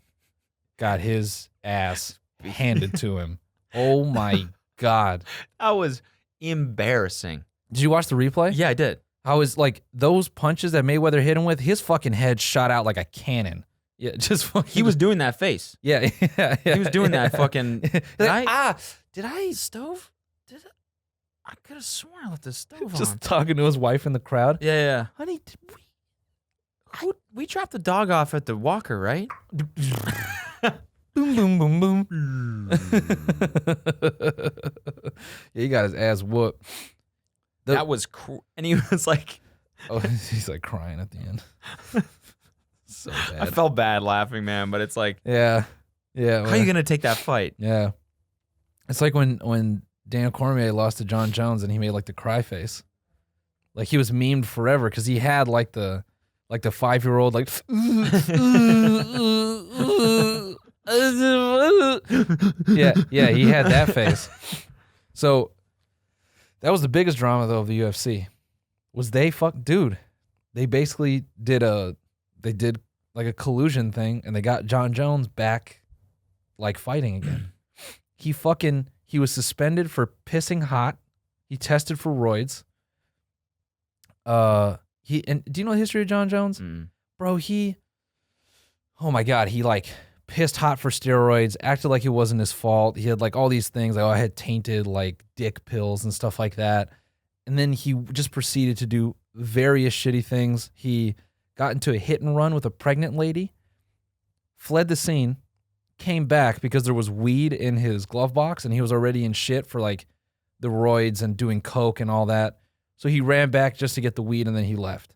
got his ass handed to him. Oh my God. That was embarrassing. Did you watch the replay? Yeah, I did. How is like those punches that Mayweather hit him with, his fucking head shot out like a cannon. Yeah, just fucking. He was doing that face. Yeah. He was doing that fucking. Did I stove? I could have sworn I left the stove just on. talking to his wife in the crowd? Yeah. Honey, We dropped the dog off at the walker, right? boom, boom, boom, boom. Yeah, he got his ass whooped. That was and he was like, oh, he's like crying at the end. So bad. I felt bad laughing, man, but it's like, yeah. How are you gonna take that fight? Yeah, it's like when Daniel Cormier lost to John Jones and he made like the cry face, like he was memed forever because he had like the 5-year-old like yeah, he had that face. So that was the biggest drama though of the UFC. Was they they basically did like a collusion thing, and they got John Jones back like fighting again. He was suspended for pissing hot. He tested for roids. And do you know the history of John Jones? Bro, oh my God, he like pissed hot for steroids, acted like it wasn't his fault. He had like all these things, like, oh, I had tainted like dick pills and stuff like that. And then he just proceeded to do various shitty things. He got into a hit and run with a pregnant lady, fled the scene, came back because there was weed in his glove box and he was already in shit for like the roids and doing coke and all that. So he ran back just to get the weed and then he left.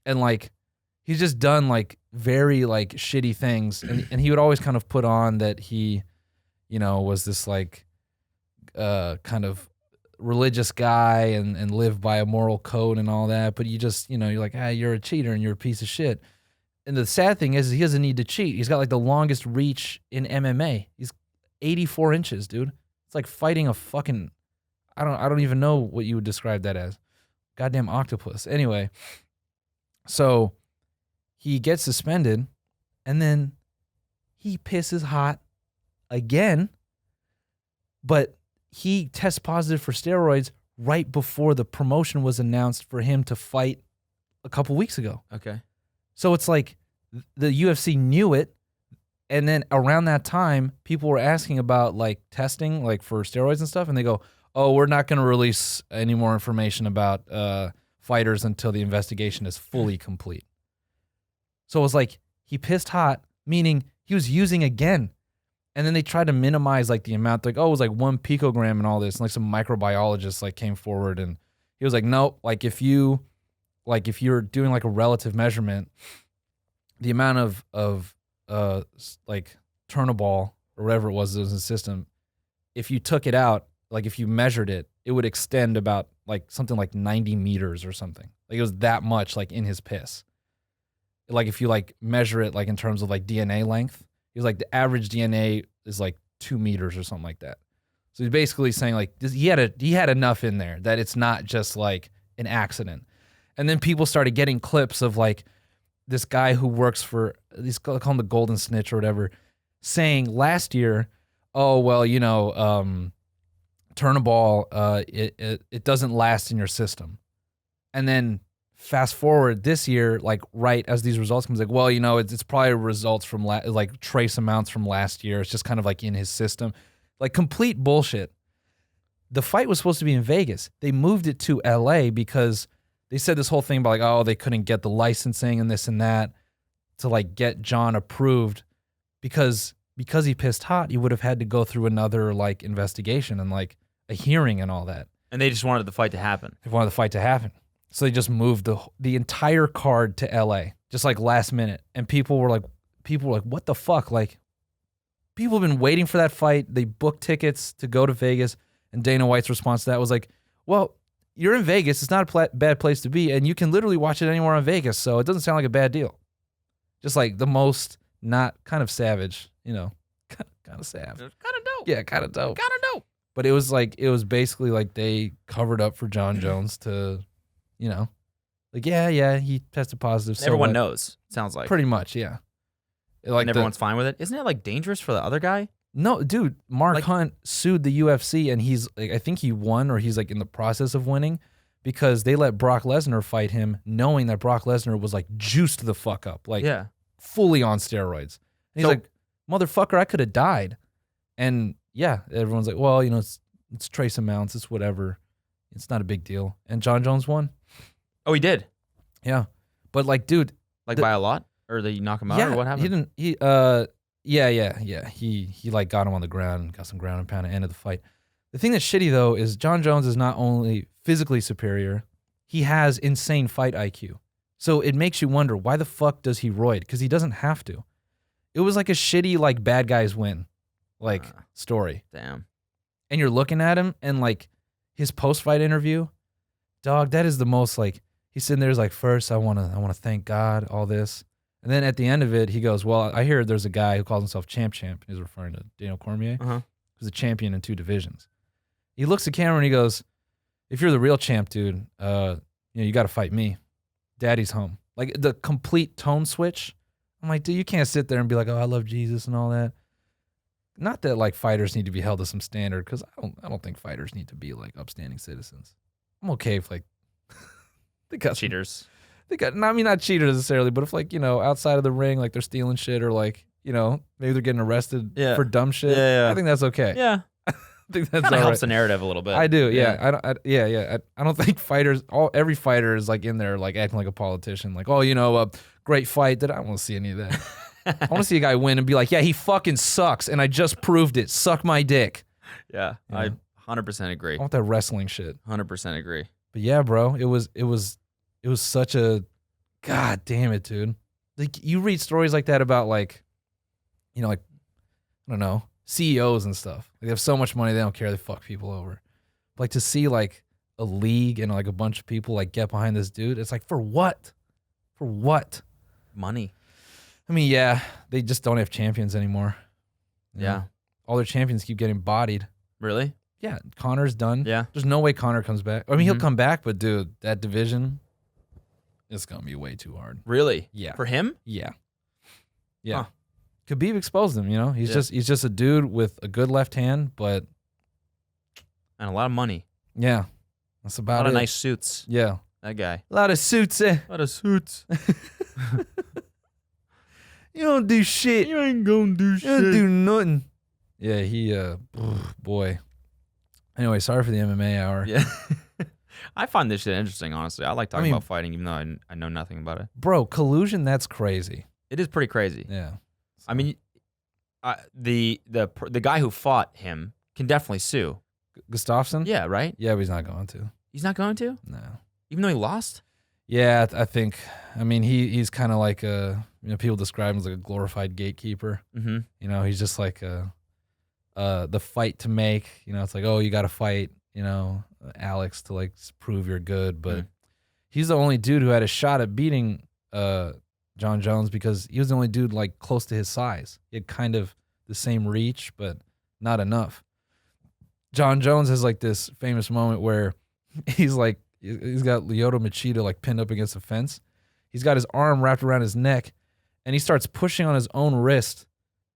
And like, he's just done like very like shitty things. And he would always kind of put on that he, was this like kind of religious guy and lived by a moral code and all that. But you just, you're like, you're a cheater and you're a piece of shit. And the sad thing is he doesn't need to cheat. He's got like the longest reach in MMA. He's 84 inches, dude. It's like fighting a fucking, I don't even know what you would describe that as. Goddamn octopus. Anyway, so he gets suspended and then he pisses hot again, but he tests positive for steroids right before the promotion was announced for him to fight a couple weeks ago. Okay. So it's like the UFC knew it, and then around that time, people were asking about like testing, like for steroids and stuff, and they go, "Oh, we're not going to release any more information about fighters until the investigation is fully complete." So it was like he pissed hot, meaning he was using again, and then they tried to minimize like the amount, like, oh, it was like 1 picogram and all this, and like some microbiologist like came forward and he was like, nope, like if you're doing like a relative measurement, the amount of like Turnaball or whatever it was that was in the system, if you took it out, like if you measured it, it would extend about like something like 90 meters or something. Like it was that much like in his piss. Like if you like measure it like in terms of like DNA length, it was like the average DNA is like 2 meters or something like that. So he's basically saying like he had enough in there that it's not just like an accident. And then people started getting clips of like this guy who works for, these call him the Golden Snitch or whatever, saying last year, oh well, turn a ball, it doesn't last in your system. And then fast forward this year, like right as these results comes, like, well, it's probably results from like trace amounts from last year. It's just kind of like in his system, like complete bullshit. The fight was supposed to be in Vegas. They moved it to LA because they said this whole thing about like, oh, they couldn't get the licensing and this and that to like get John approved because he pissed hot. He would have had to go through another like investigation and like a hearing and all that. And they just wanted the fight to happen. They wanted the fight to happen. So they just moved the entire card to LA, just like last minute. And people were like, what the fuck? Like, people have been waiting for that fight. They booked tickets to go to Vegas. And Dana White's response to that was like, well, you're in Vegas. It's not a bad place to be. And you can literally watch it anywhere in Vegas. So it doesn't sound like a bad deal. Just like the most not kind of savage, kind of savage. Kind of dope. Yeah, kind of dope. Kind of dope. But it was basically like they covered up for John Jones to, like, yeah, he tested positive. So everyone knows, sounds like. Pretty much, yeah. Like and everyone's fine with it. Isn't it like dangerous for the other guy? No, dude, Mark Hunt sued the UFC and he's like, I think he won or he's like in the process of winning because they let Brock Lesnar fight him knowing that Brock Lesnar was like juiced the fuck up, like fully on steroids. And he's like, motherfucker, I could have died. And yeah, everyone's like, well, it's trace amounts, it's whatever. It's not a big deal. And John Jones won. Oh, he did? Yeah. But like, dude. Like by a lot? Or did you knock him out or what happened? He like got him on the ground, got some ground and pound and ended the fight. The thing that's shitty though is John Jones is not only physically superior, he has insane fight IQ. So it makes you wonder, why the fuck does he roid? Because he doesn't have to. It was like a shitty like bad guys win story. Damn. And you're looking at him and like his post-fight interview, dog, that is the most like, he's sitting there like, first I wanna thank God, all this. And then at the end of it, he goes, well, I hear there's a guy who calls himself Champ. He's referring to Daniel Cormier, who's a champion in 2 divisions. He looks at camera and he goes, if you're the real champ, dude, you got to fight me. Daddy's home. Like the complete tone switch. I'm like, dude, you can't sit there and be like, oh, I love Jesus and all that. Not that like fighters need to be held to some standard, because I don't think fighters need to be like upstanding citizens. I'm okay if like they got cheaters. Not cheaters necessarily, but if like, outside of the ring, like they're stealing shit or like, maybe they're getting arrested for dumb shit. Yeah. I think that's okay. Yeah. I think that's kind of all helps right. the narrative a little bit. I do. Yeah. I don't think every fighter is like in there, like acting like a politician. Like, oh, great fight. I don't want to see any of that. I want to see a guy win and be like, yeah, he fucking sucks. And I just proved it. Suck my dick. Yeah. I 100% agree. I want that wrestling shit. 100% agree. But yeah, bro, it was such a, god damn it, dude. Like you read stories like that about like, like, I don't know, CEOs and stuff. Like they have so much money, they don't care. They fuck people over. But like to see like a league and like a bunch of people like get behind this dude, it's like, for what? For what? Money. I mean, yeah, they just don't have champions anymore. Yeah. All their champions keep getting bodied. Really? Yeah. Connor's done. Yeah. There's no way Connor comes back. I mean, he'll come back, but dude, that division, it's going to be way too hard. Really? Yeah. For him? Yeah. Yeah. Huh. Khabib exposed him, He's just a dude with a good left hand, but and a lot of money. Yeah. That's about it. A lot of nice suits. Yeah. That guy. A lot of suits, A lot of suits. You don't do shit. You ain't gonna do shit. You don't do nothing. Yeah, he boy. Anyway, sorry for the MMA hour. Yeah. I find this shit interesting, honestly. I like talking about fighting, even though I know nothing about it. Bro, collusion, that's crazy. It is pretty crazy. Yeah. So. I mean, the guy who fought him can definitely sue. Gustafsson? Yeah, right? Yeah, but he's not going to. He's not going to? No. Even though he lost? Yeah, I think. I mean, he's kind of like people describe him as like a glorified gatekeeper. Mm-hmm. He's just like the fight to make. It's like, oh, you got to fight, Alex to like prove you're good. But he's the only dude who had a shot at beating John Jones because he was the only dude like close to his size. He had kind of the same reach, but not enough. John Jones has like this famous moment where he's got Lyoto Machida like pinned up against a fence. He's got his arm wrapped around his neck, and he starts pushing on his own wrist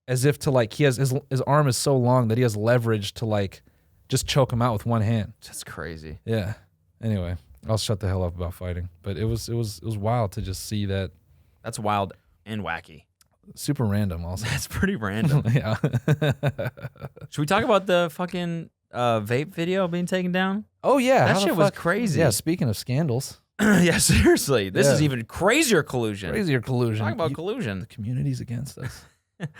as if to like his arm is so long that he has leverage to like just choke him out with one hand. That's crazy. Yeah. Anyway, I'll shut the hell up about fighting, but it was wild to just see that. That's wild and wacky. Super random also. That's pretty random. Yeah. Should we talk about the fucking vape video being taken down? Oh yeah. That shit was crazy. Yeah, speaking of scandals. Yeah, seriously. This is even crazier collusion. Crazier collusion. Talk about collusion. The community's against us.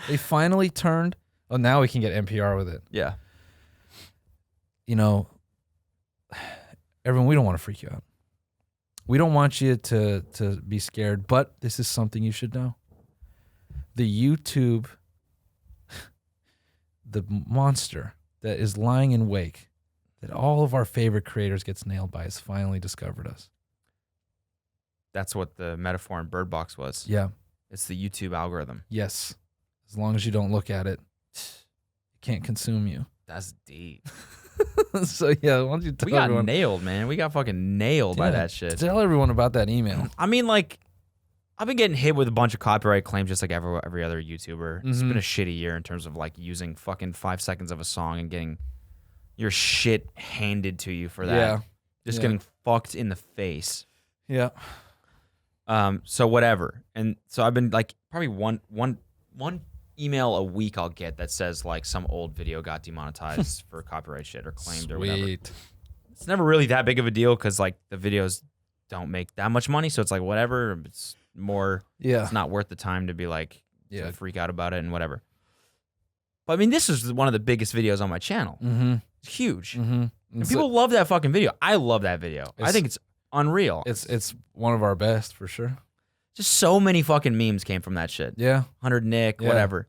They finally turned. Oh, now we can get NPR with it. Yeah. You know, everyone, we don't want to freak you out. We don't want you to be scared, but this is something you should know. The YouTube, the monster that is lying in wake, that all of our favorite creators gets nailed by, has finally discovered us. That's what the metaphor in Bird Box was. Yeah. It's the YouTube algorithm. Yes. As long as you don't look at it, it can't consume you. That's deep. So yeah, why don't you tell We got everyone? nailed, man. We got fucking nailed by that shit. Tell everyone about that email. I mean, like, I've been getting hit with a bunch of copyright claims just like every other YouTuber. It's been a shitty year in terms of like using fucking 5 seconds of a song and getting your shit handed to you for that. Yeah. Just getting fucked in the face. Yeah. So whatever. And so I've been like probably one email a week I'll get that says like some old video got demonetized for copyright shit or claimed or whatever. It's never really that big of a deal because like the videos don't make that much money, so it's like whatever. It's more. Yeah. It's not worth the time to be like to freak out about it and whatever. But I mean, this is one of the biggest videos on my channel. Mm-hmm. It's huge. Mm-hmm. And people love that fucking video. I love that video. I think it's unreal. It's one of our best for sure. Just so many fucking memes came from that shit. Yeah. 100 Nick, whatever.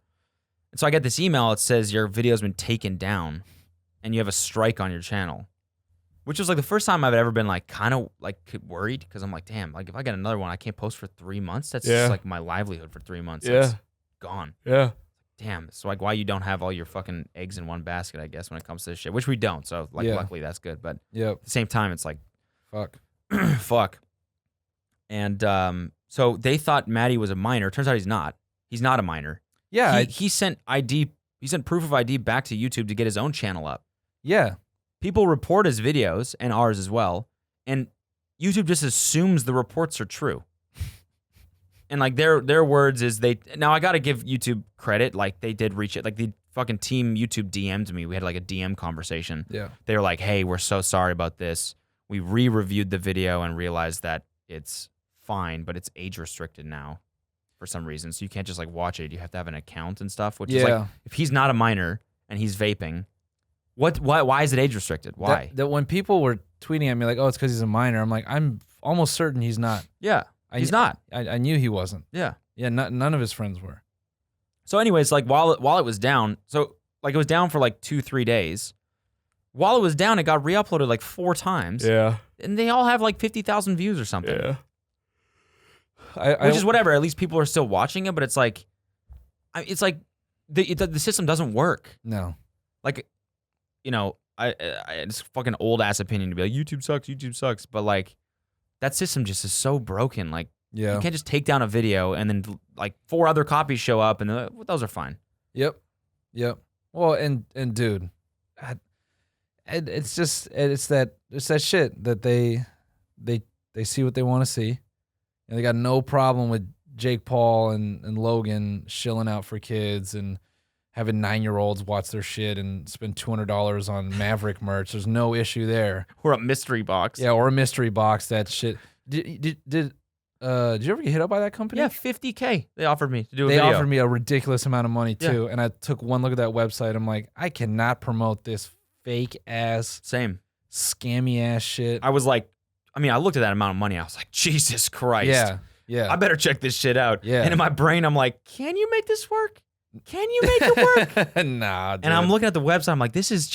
And so I get this email. It says your video's been taken down and you have a strike on your channel, which was like the first time I've ever been like kind of like worried because I'm like, damn, like if I get another one, I can't post for 3 months. That's just like my livelihood for 3 months. It's gone. Yeah. Damn. It's like why you don't have all your fucking eggs in one basket, I guess, when it comes to this shit, which we don't. So like luckily that's good. But at the same time, it's like, fuck. Fuck. And so they thought Maddie was a minor. Turns out he's not. He's not a minor. Yeah. He sent ID. He sent proof of ID back to YouTube to get his own channel up. Yeah. People report his videos and ours as well, and YouTube just assumes the reports are true. And like their words is now I got to give YouTube credit. Like they did reach it. Like the fucking team YouTube DM'd me. We had like a DM conversation. Yeah. They were like, "Hey, we're so sorry about this. We re-reviewed the video and realized that it's fine, but it's age restricted now for some reason. So you can't just like watch it. You have to have an account and stuff, which is like, if he's not a minor and he's vaping, why is it age restricted? Why? That when people were tweeting at me like, oh, it's because he's a minor, I'm like, I'm almost certain he's not. Yeah, he's not. I knew he wasn't. Yeah. Yeah, none of his friends were. So anyways, like while it was down, so like it was down for like 2-3 days. While it was down, it got re-uploaded like 4 times. Yeah. And they all have like 50,000 views or something. Yeah. Which is whatever. At least people are still watching it, but it's like the system doesn't work. No. Like, you know, I it's fucking old ass opinion to be like YouTube sucks, but like that system just is so broken. Like, you can't just take down a video and then like 4 other copies show up and those are fine. Yep. Well, and dude, it's that shit that they see what they want to see. And they got no problem with Jake Paul and Logan shilling out for kids and having 9-year-olds watch their shit and spend $200 on Maverick merch. There's no issue there. Or a mystery box. Yeah, or a mystery box. That shit. Did you ever get hit up by that company? Yeah, $50K they offered me to do a video. They offered me a ridiculous amount of money too, and I took one look at that website. I'm like, I cannot promote this fake ass, scammy ass shit. I was like, I mean, I looked at that amount of money. I was like, Jesus Christ. Yeah. I better check this shit out. Yeah. And in my brain, I'm like, can you make this work? Can you make it work? Nah, dude. And I'm looking at the website. I'm like, this is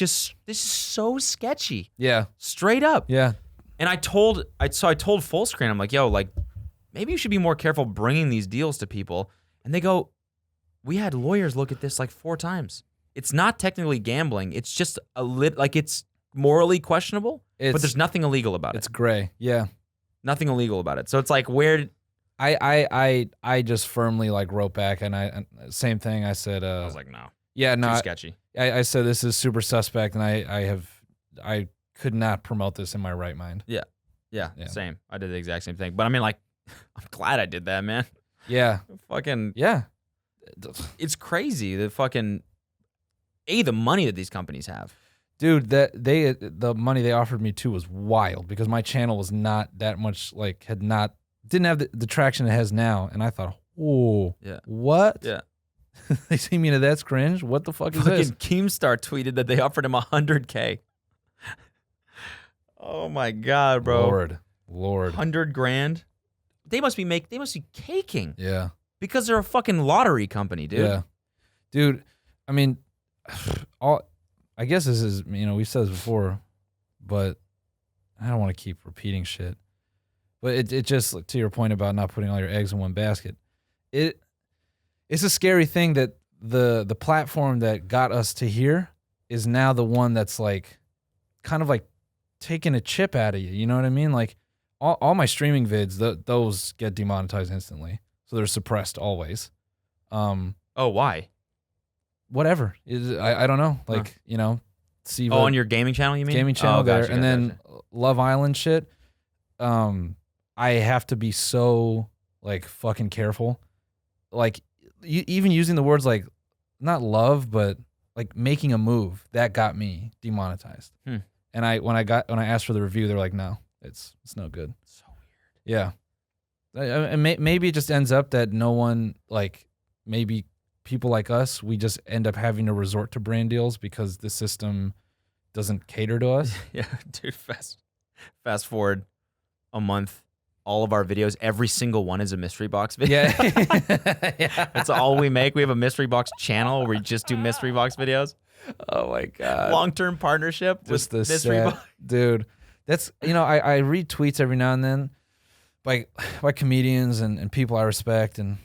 so sketchy. Yeah. Straight up. Yeah. And I told Fullscreen, I'm like, yo, like, maybe you should be more careful bringing these deals to people. And they go, we had lawyers look at this like 4 times. It's not technically gambling. It's just it's morally questionable, but there's nothing illegal about it. It's gray. Yeah. Nothing illegal about it. So it's like where I just firmly like wrote back and same thing. I said I was like, no. Yeah, no. Too sketchy. I said this is super suspect and I could not promote this in my right mind. Yeah, same. I did the exact same thing. But I mean, like, I'm glad I did that, man. Yeah. Fucking yeah. It's crazy. The money that these companies have. Dude, the money they offered me too was wild because my channel was not that much like didn't have the traction it has now, and I thought, oh, yeah, what? Yeah, they see me into that's cringe. What the fuck is this? Keemstar tweeted that they offered him $100K. Oh my god, bro! Lord, $100,000. They must be caking. Yeah, because they're a fucking lottery company, dude. Yeah, dude. I mean, I guess this is, we've said this before, but I don't want to keep repeating shit. But it just, to your point about not putting all your eggs in one basket, it's a scary thing that the platform that got us to here is now the one that's like kind of like taking a chip out of you. You know what I mean? Like all my streaming vids, those get demonetized instantly, so they're suppressed always. Oh, why? Whatever. I don't know. Like, Siva. Oh, on your gaming channel, you mean? Gaming channel there. Gotcha, and then Love Island shit. I have to be so like fucking careful. Like even using the words like not love, but like making a move, that got me demonetized. And when I asked for the review, they're like, no, it's no good. So weird. Yeah. And maybe it just ends up that no one, like maybe people like us, we just end up having to resort to brand deals because the system doesn't cater to us. Yeah, dude, fast forward a month, all of our videos, every single one is a mystery box video. Yeah. Yeah. That's all we make. We have a mystery box channel where we just do mystery box videos. Oh my god. Long-term partnership just with the mystery box. Dude. That's I read tweets every now and then by comedians and people I respect and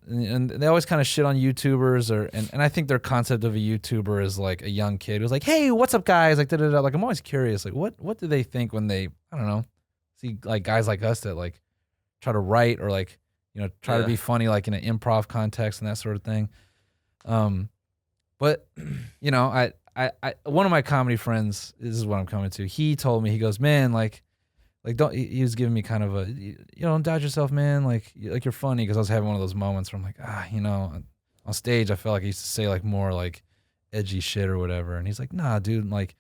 they always kind of shit on YouTubers and I think their concept of a YouTuber is like a young kid who's like, hey, what's up guys? Like da-da-da. Like I'm always curious, like what do they think when they, I don't know, see like guys like us that like try to write or like, try to be funny like in an improv context and that sort of thing. But I one of my comedy friends, this is what I'm coming to. He told me, he goes, man, like don't. He was giving me kind of a, don't doubt yourself, man. Like you're funny, because I was having one of those moments where I'm like, on stage I felt like I used to say like more like edgy shit or whatever, and he's like, nah, dude, like.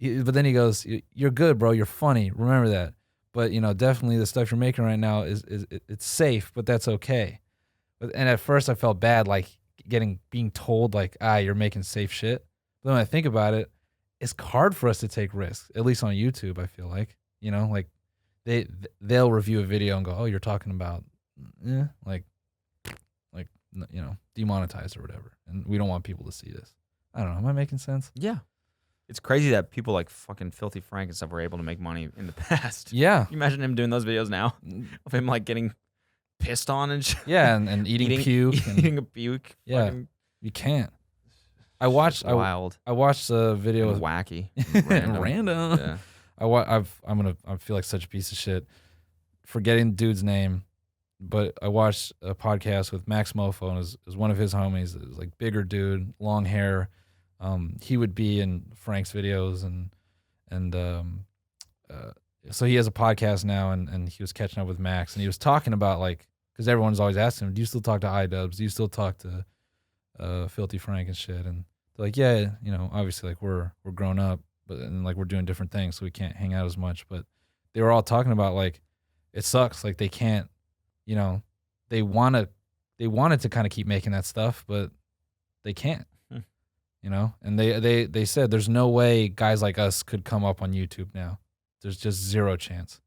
But then he goes, you're good, bro. You're funny. Remember that. But definitely the stuff you're making right now it's safe, but that's okay. And at first I felt bad, like being told like, you're making safe shit. But then when I think about it, it's hard for us to take risks, at least on YouTube. I feel like, like they'll review a video and go, oh, you're talking about, like demonetized or whatever, and we don't want people to see this. I don't know. Am I making sense? Yeah. It's crazy that people like fucking Filthy Frank and stuff were able to make money in the past. Yeah. Can you imagine him doing those videos now of him like getting pissed on and shit? Yeah, and eating puke. Eating a puke. Yeah, fucking, you can't. I watched wild. I watched a video and with wacky, random. Yeah. I feel like such a piece of shit, forgetting the dude's name, but I watched a podcast with Max Mofo, and it was one of his homies. It was like bigger dude, long hair. He would be in Frank's videos and so he has a podcast now, and he was catching up with Max, and he was talking about like, because everyone's always asking him, do you still talk to iDubbbz? Do you still talk to Filthy Frank and shit? And they're like, yeah, obviously like we're grown up, but and like we're doing different things, so we can't hang out as much. But they were all talking about like, it sucks, like they can't, they wanted to kind of keep making that stuff, but they can't. And they said there's no way guys like us could come up on YouTube now. There's just zero chance,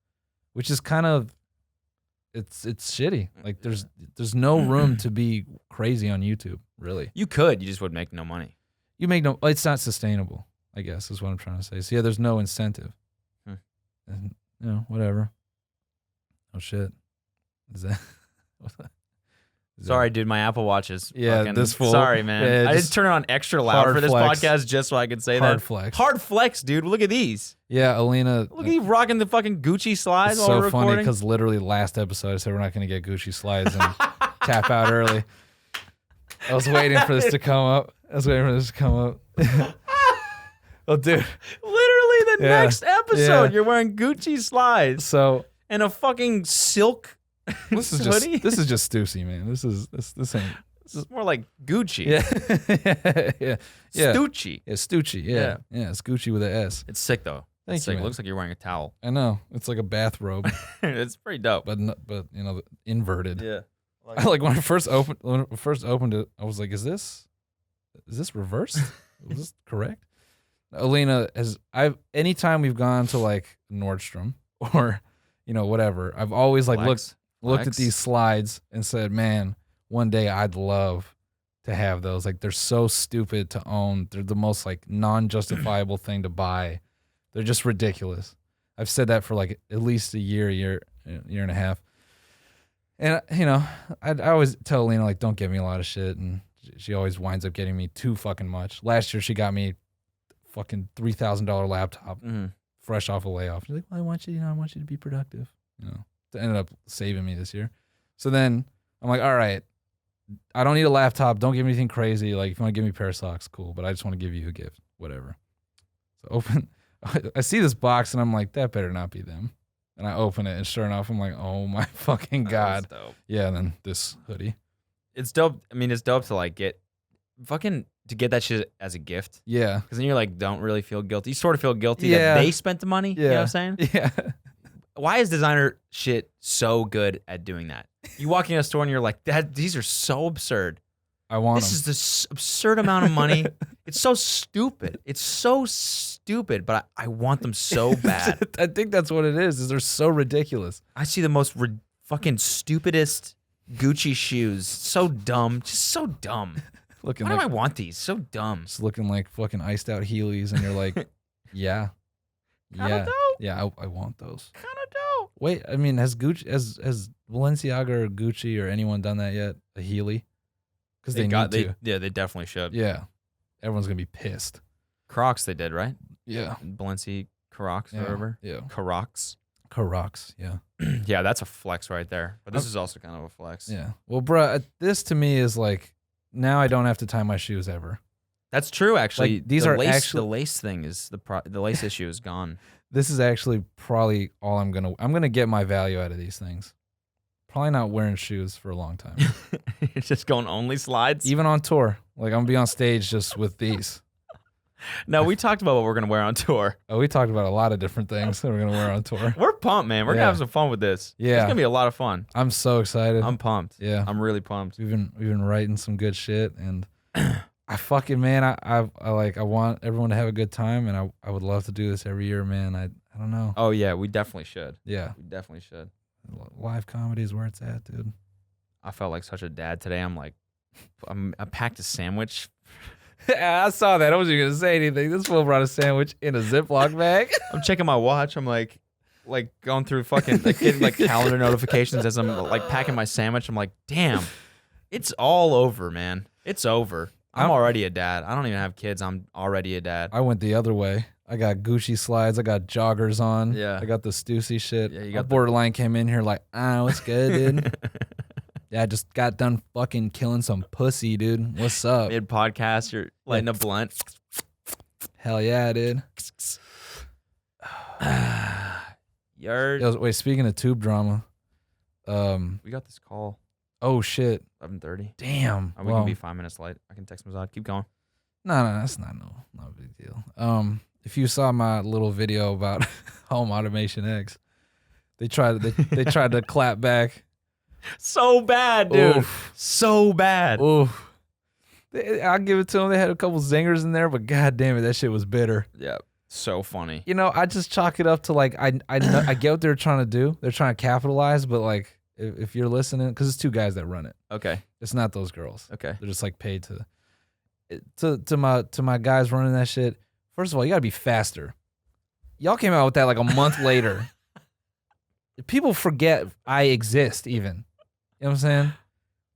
which is kind of, it's shitty. Like there's no room to be crazy on YouTube, really. You just would make no money. It's not sustainable, I guess is what I'm trying to say. So yeah, there's no incentive. And whatever. Oh shit. Is Sorry, dude. My Apple Watch is fucking, this fool. Sorry, man. Yeah, I didn't turn it on extra loud hard for this flex. podcast just so I could say Hard that. flex. Hard flex, dude. Look at these. Yeah, Alina. Look at you rocking the fucking Gucci slides It's while we're so funny recording. because literally last episode I said we're not going to get Gucci slides and tap out early. I was waiting for this to come up. Oh, dude. Literally the Yeah. next episode, Yeah. you're wearing Gucci slides So and a fucking silk this is hoodie. just Stussy, man. This ain't. This is more like Gucci. Yeah. Yeah. Stucci. Yeah, Stucci. Yeah. It's Gucci with an S. It's sick though. Thank It's you, sick. man. It looks like you're wearing a towel. I know. It's like a bathrobe, It's pretty dope. but you know, inverted. Yeah. Like when I first opened it, I was like, is this reversed? Was this correct? Alina anytime we've gone to like Nordstrom or, you know, whatever, I've always like looked at these slides and said, man, one day I'd love to have those. Like they're so stupid to own. They're the most like non-justifiable thing to buy. They're just ridiculous. I've said that for like at least a year and a half. And, you know, I always tell Alina, like, don't get me a lot of shit. And she always winds up getting me too fucking much. Last year, she got me fucking $3,000 laptop fresh off a layoff. She's like, well, I want you to be productive. You know, it ended up saving me this year. So then I'm like, all right, I don't need a laptop. Don't give me anything crazy. Like, if you want to give me a pair of socks, cool. But I just want to give you a gift, whatever. So I see this box and I'm like, that better not be them. And I open it, and sure enough, I'm like, oh my fucking God. That's dope. Yeah, and then this hoodie. It's dope. I mean, it's dope to like get that shit as a gift. Yeah. Because then you're like, don't really feel guilty. You sort of feel guilty Yeah. that they spent the money. You know what I'm saying? Yeah. Why is designer shit so good at doing that? You walk in a store and you're like, these are so absurd. I want This them. is this absurd amount of money. It's so stupid. It's so stupid, but I want them so bad. I think that's what it is they're so ridiculous. I see the most fucking stupidest Gucci shoes. So dumb. Just so dumb. Looking Why do I like want these? So dumb. it's looking like fucking iced out Heelys, and you're like, yeah. Kinda Yeah. dope. Yeah, I want those. Kind of dope. Wait, I mean, has Balenciaga or Gucci or anyone done that yet? A Heely? Because they need to. Yeah, they definitely should. Yeah. Everyone's gonna be pissed. Crocs they did, right? Yeah. Balenciaga Crocs or whatever. Yeah. Crocs. Crocs. Yeah. Yeah, that's a flex right there. But this is also kind of a flex. Yeah. Well, bruh, this to me is like, now I don't have to tie my shoes ever. That's true, actually. Like, these the are lace, actually- the lace thing is the lace issue is gone. This is actually probably all I'm gonna get my value out of these things. Probably not wearing shoes for a long time. You're just going only slides. Even on tour. Like, I'm gonna be on stage just with these. No, we talked about what we're gonna wear on tour. Oh, we talked about a lot of different things that we're gonna wear on tour. We're pumped, man. We're Yeah. gonna have some fun with this. Yeah. It's gonna be a lot of fun. I'm so excited. I'm pumped. Yeah. I'm really pumped. We've been writing some good shit, and I fucking, man, I want everyone to have a good time, and I would love to do this every year, man. I don't know. Oh yeah, we definitely should. Yeah. We definitely should. Live comedy is where it's at, dude. I felt like such a dad today. I packed a sandwich. I saw that. I wasn't even gonna say anything. This fool brought a sandwich in a Ziploc bag. I'm checking my watch. I'm like going through fucking getting like calendar notifications as I'm like packing my sandwich. I'm like, damn, it's all over, man. It's over. I'm already a dad. I don't even have kids. I'm already a dad. I went the other way. I got Gucci slides. I got joggers on. Yeah. I got the Stussy shit. Yeah, you I got the- borderline came in here like, what's good, dude? Yeah, I just got done fucking killing some pussy, dude. What's up? Mid podcast, you're lighting a blunt. Hell yeah, dude. Wait, speaking of tube drama, We got this call oh shit, 11:30. damn. We can be 5 minutes late. I can text Mazad. Keep going. No, that's not a big deal. If you saw my little video about Home Automation X, they tried to clap back. So bad, dude. Oof. So bad. Oof. I'll give it to them. They had a couple zingers in there, but god damn it, that shit was bitter. Yeah. So funny. You know, I just chalk it up to like I know, I get what they're trying to do. They're trying to capitalize, but like if you're listening, because it's two guys that run it. Okay. It's not those girls. Okay. They're just like paid to my guys running that shit. First of all, you gotta be faster. Y'all came out with that like a month later. People forget I exist even. You know what I'm saying?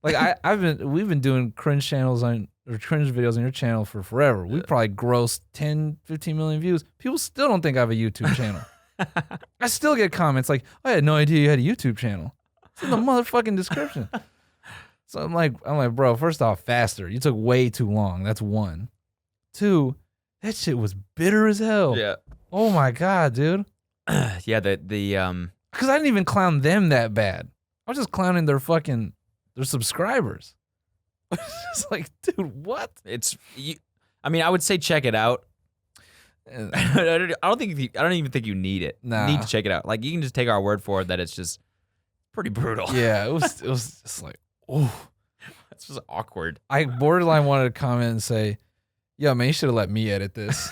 Like we've been doing cringe channels or cringe videos on your channel for forever. We probably grossed 10, 15 million views. People still don't think I have a YouTube channel. I still get comments like, I had no idea you had a YouTube channel. It's in the motherfucking description. So I'm like, bro, first off, faster. You took way too long. That's one. Two, that shit was bitter as hell. Yeah. Oh my God, dude. Yeah, the Because I didn't even clown them that bad. I was just clowning their subscribers. It's like, dude, what? I mean, I would say check it out. I don't even think you need it. Nah. You need to check it out. Like, you can just take our word for it that it's just pretty brutal. Yeah, it was just like, oh. It's just awkward. I borderline wanted to comment and say, yo, man, you should have let me edit this.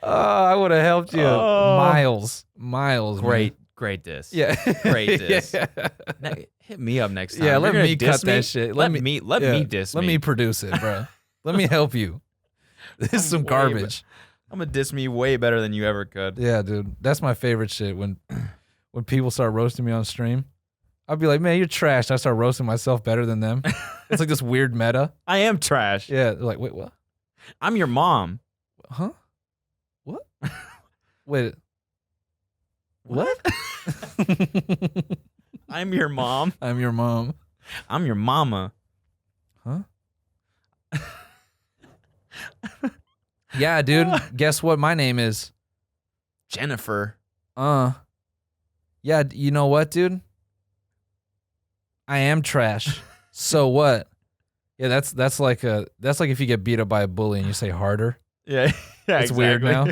I would have helped you miles. Great diss. Yeah. Great diss. Yeah. Hit me up next time. Yeah, You're let gonna me diss cut that shit. Let me diss me. Let me produce it, bro. Let me help you. This is some garbage. I'm gonna diss me way better than you ever could. Yeah, dude. That's my favorite shit. When people start roasting me on stream, I'll be like, man, you're trash. I start roasting myself better than them. It's like this weird meta. I am trash. Yeah. They're like, wait, what? I'm your mom. Huh? What? Wait. What? I'm your mom. I'm your mom. I'm your mama. Huh? Yeah, dude. Guess what my name is? Jennifer. Yeah, you know what, dude? I am trash. So what? Yeah, that's like if you get beat up by a bully and you say harder. Yeah. Yeah, it's weird now.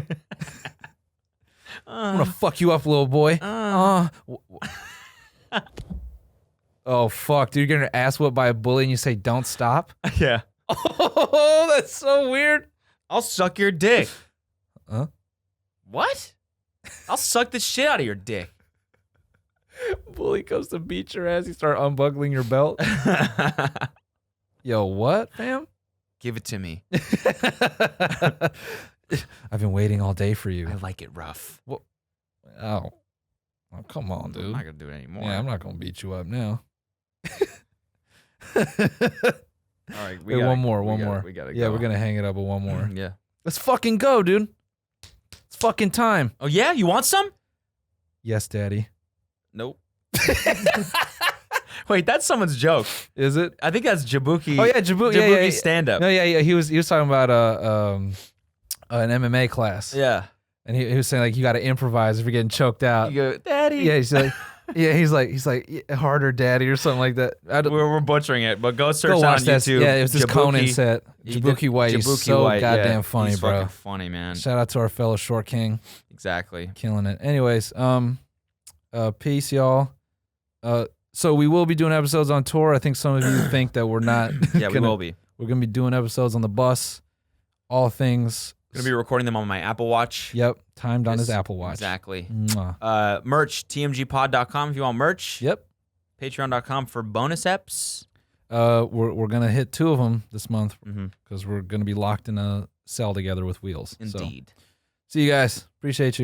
I'm gonna fuck you up, little boy. Oh fuck, dude! You're getting your ass whipped by a bully and you say don't stop? Yeah. Oh, that's so weird. I'll suck your dick. Huh? What? I'll suck the shit out of your dick. Bully comes to beat your ass. You start unbuckling your belt. Yo, what, fam? Give it to me. I've been waiting all day for you. I like it rough. What? Oh, come on, dude. I'm not gonna do it anymore. Yeah, I'm not gonna beat you up now. All right, one more. We gotta Yeah, go. we're gonna hang it up with one more. Yeah. Let's fucking go, dude. It's fucking time. Oh yeah, you want some? Yes, daddy. Nope. Wait, that's someone's joke. Is it? I think that's Jabuki. Oh yeah, Jabuki. Jabuki Yeah. stand up. No, yeah. He was talking about an MMA class. Yeah. And he was saying like you got to improvise if you're getting choked out. You go, Daddy. Yeah, he's like, he's like yeah, harder, daddy, or something like that. We're butchering it, but go search Go on watch that. YouTube. Yeah, it was this Jabuki. Conan set. Jabuki White. He's so White, goddamn yeah. funny, He's bro. fucking funny, man. Shout out to our fellow Short King. Exactly. Killing it. Anyways, peace, y'all. So we will be doing episodes on tour. I think some of you think that we're not. Yeah, we will be. We're gonna be doing episodes on the bus. All things. Gonna be recording them on my Apple Watch. Yep, timed on his Apple Watch. Exactly. Mwah. Merch, tmgpod.com if you want merch. Yep. Patreon.com for bonus eps. We're gonna hit 2 of them this month Mm-hmm. because we're gonna be locked in a cell together with Wheels. Indeed. So, see you guys. Appreciate you.